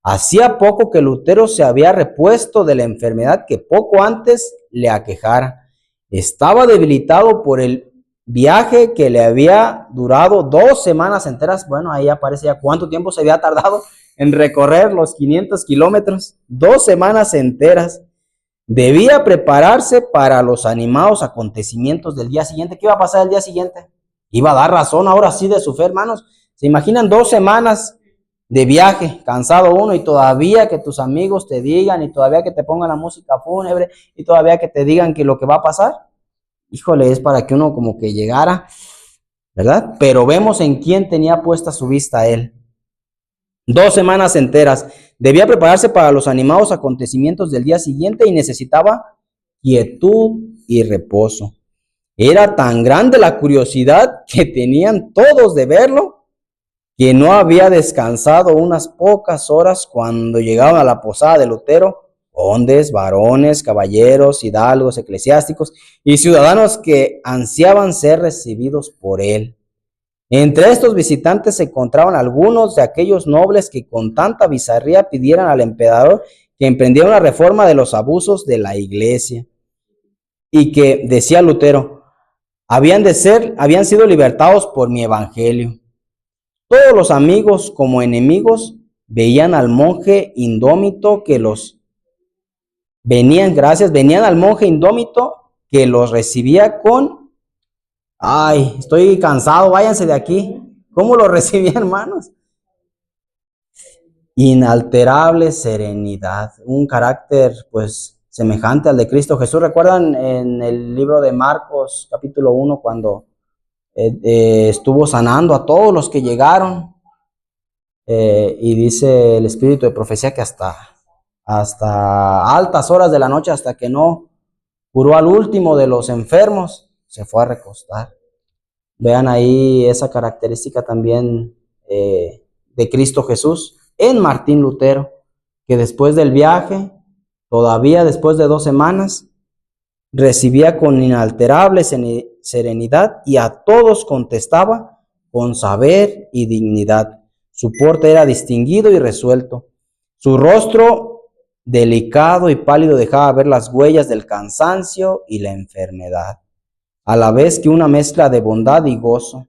Hacía poco que Lutero se había repuesto de la enfermedad que poco antes le aquejara. Estaba debilitado por el viaje que le había durado 2 semanas enteras. Bueno, ahí aparece ya cuánto tiempo se había tardado en recorrer los 500 kilómetros. 2 semanas enteras. Debía prepararse para los animados acontecimientos del día siguiente. ¿Qué iba a pasar el día siguiente? Iba a dar razón ahora sí de su fe, hermanos. ¿Se imaginan 2 semanas de viaje, cansado uno, y todavía que tus amigos te digan, y todavía que te pongan la música fúnebre, y todavía que te digan que lo que va a pasar? Híjole, es para que uno como que llegara, ¿verdad? Pero vemos en quién tenía puesta su vista él. 2 semanas enteras. Debía prepararse para los animados acontecimientos del día siguiente y necesitaba quietud y reposo. Era tan grande la curiosidad que tenían todos de verlo, que no había descansado unas pocas horas cuando llegaban a la posada de Lutero, condes, varones, caballeros, hidalgos, eclesiásticos y ciudadanos que ansiaban ser recibidos por él. Entre estos visitantes se encontraban algunos de aquellos nobles que con tanta bizarría pidieran al emperador que emprendiera una reforma de los abusos de la iglesia, y que, decía Lutero, habían sido libertados por mi evangelio. Todos los amigos como enemigos venían al monje indómito que los recibía con: ay, estoy cansado, váyanse de aquí. ¿Cómo lo recibían, hermanos? Inalterable serenidad, un carácter pues semejante al de Cristo Jesús. ¿Recuerdan en el libro de Marcos, capítulo 1, cuando estuvo sanando a todos los que llegaron? Y dice el espíritu de profecía que hasta altas horas de la noche, hasta que no curó al último de los enfermos, se fue a recostar. Vean ahí esa característica también de Cristo Jesús en Martín Lutero, que después del viaje, todavía después de 2 semanas, recibía con inalterable serenidad y a todos contestaba con saber y dignidad. Su porte era distinguido y resuelto. Su rostro delicado y pálido dejaba ver las huellas del cansancio y la enfermedad, a la vez que una mezcla de bondad y gozo.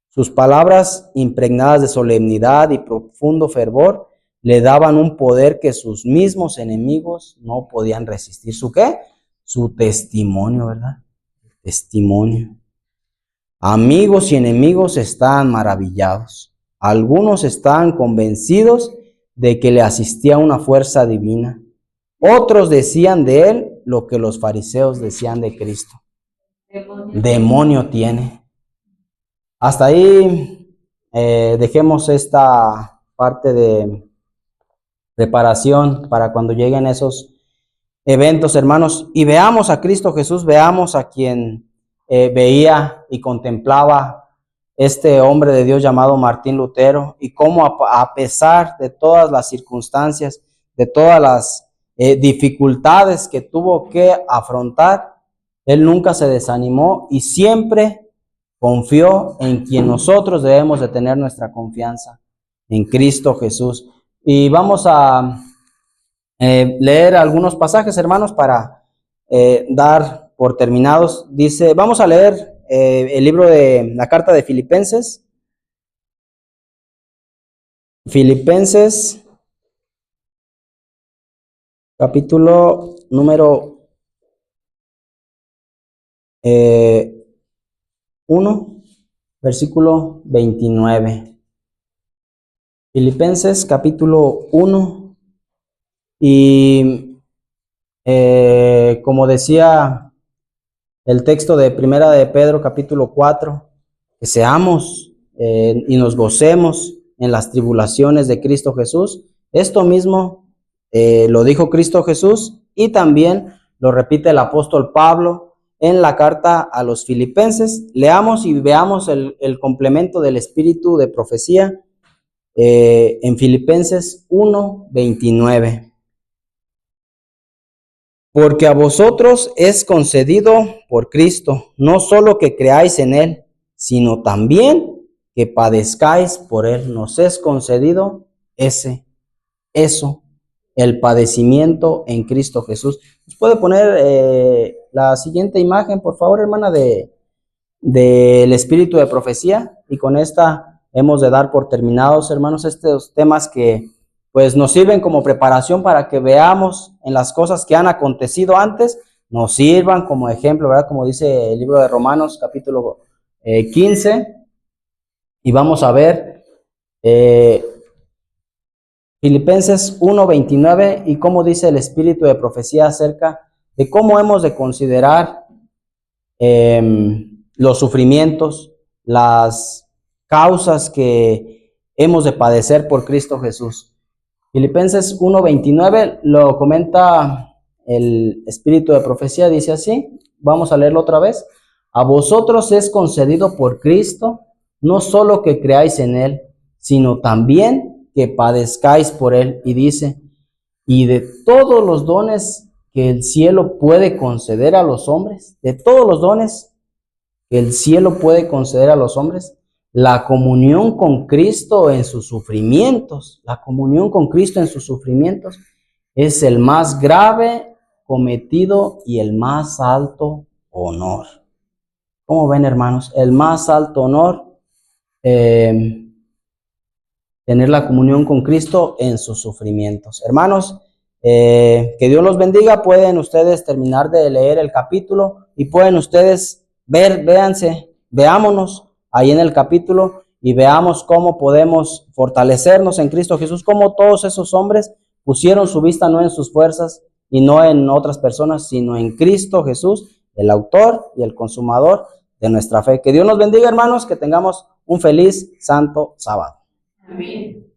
Sus palabras, impregnadas de solemnidad y profundo fervor, le daban un poder que sus mismos enemigos no podían resistir. ¿Su qué? Su testimonio, ¿verdad? Testimonio. Amigos y enemigos estaban maravillados. Algunos estaban convencidos de que le asistía una fuerza divina. Otros decían de él lo que los fariseos decían de Cristo: demonio tiene. Hasta ahí dejemos esta parte de preparación para cuando lleguen esos eventos, hermanos, y veamos a Cristo Jesús, veamos a quien veía y contemplaba este hombre de Dios llamado Martín Lutero, y cómo a pesar de todas las circunstancias, de todas las dificultades que tuvo que afrontar, él nunca se desanimó y siempre confió en quien nosotros debemos de tener nuestra confianza, en Cristo Jesús. Y vamos a leer algunos pasajes, hermanos, para dar por terminados. Dice, vamos a leer el libro de la carta de Filipenses. Filipenses, capítulo número 1, versículo 29. Filipenses capítulo 1. Y como decía el texto de Primera de Pedro capítulo 4, que seamos y nos gocemos en las tribulaciones de Cristo Jesús. Esto mismo lo dijo Cristo Jesús y también lo repite el apóstol Pablo en la carta a los Filipenses. Leamos y veamos el complemento del espíritu de profecía en Filipenses 1:29. Porque a vosotros es concedido por Cristo, no solo que creáis en Él, sino también que padezcáis por Él. Nos es concedido eso, el padecimiento en Cristo Jesús. ¿Nos puede poner la siguiente imagen, por favor, hermana, del espíritu de profecía? Y con esta hemos de dar por terminados, hermanos, estos temas que pues nos sirven como preparación para que veamos en las cosas que han acontecido antes, nos sirvan como ejemplo, ¿verdad? Como dice el libro de Romanos, capítulo 15, y vamos a ver Filipenses 1:29 y cómo dice el espíritu de profecía acerca de cómo hemos de considerar los sufrimientos, las causas que hemos de padecer por Cristo Jesús. Filipenses 1:29 lo comenta el espíritu de profecía, dice así, vamos a leerlo otra vez. A vosotros es concedido por Cristo, no solo que creáis en Él, sino también que padezcáis por Él. Y dice, y de todos los dones que el cielo puede conceder a los hombres, de todos los dones que el cielo puede conceder a los hombres, la comunión con Cristo en sus sufrimientos, la comunión con Cristo en sus sufrimientos es el más grave cometido y el más alto honor. ¿Cómo ven, hermanos? El más alto honor, tener la comunión con Cristo en sus sufrimientos. Hermanos, que Dios los bendiga. Pueden ustedes terminar de leer el capítulo y pueden ustedes veámonos ahí en el capítulo y veamos cómo podemos fortalecernos en Cristo Jesús, cómo todos esos hombres pusieron su vista no en sus fuerzas y no en otras personas, sino en Cristo Jesús, el autor y el consumador de nuestra fe. Que Dios nos bendiga, hermanos, que tengamos un feliz, santo sábado. Amén.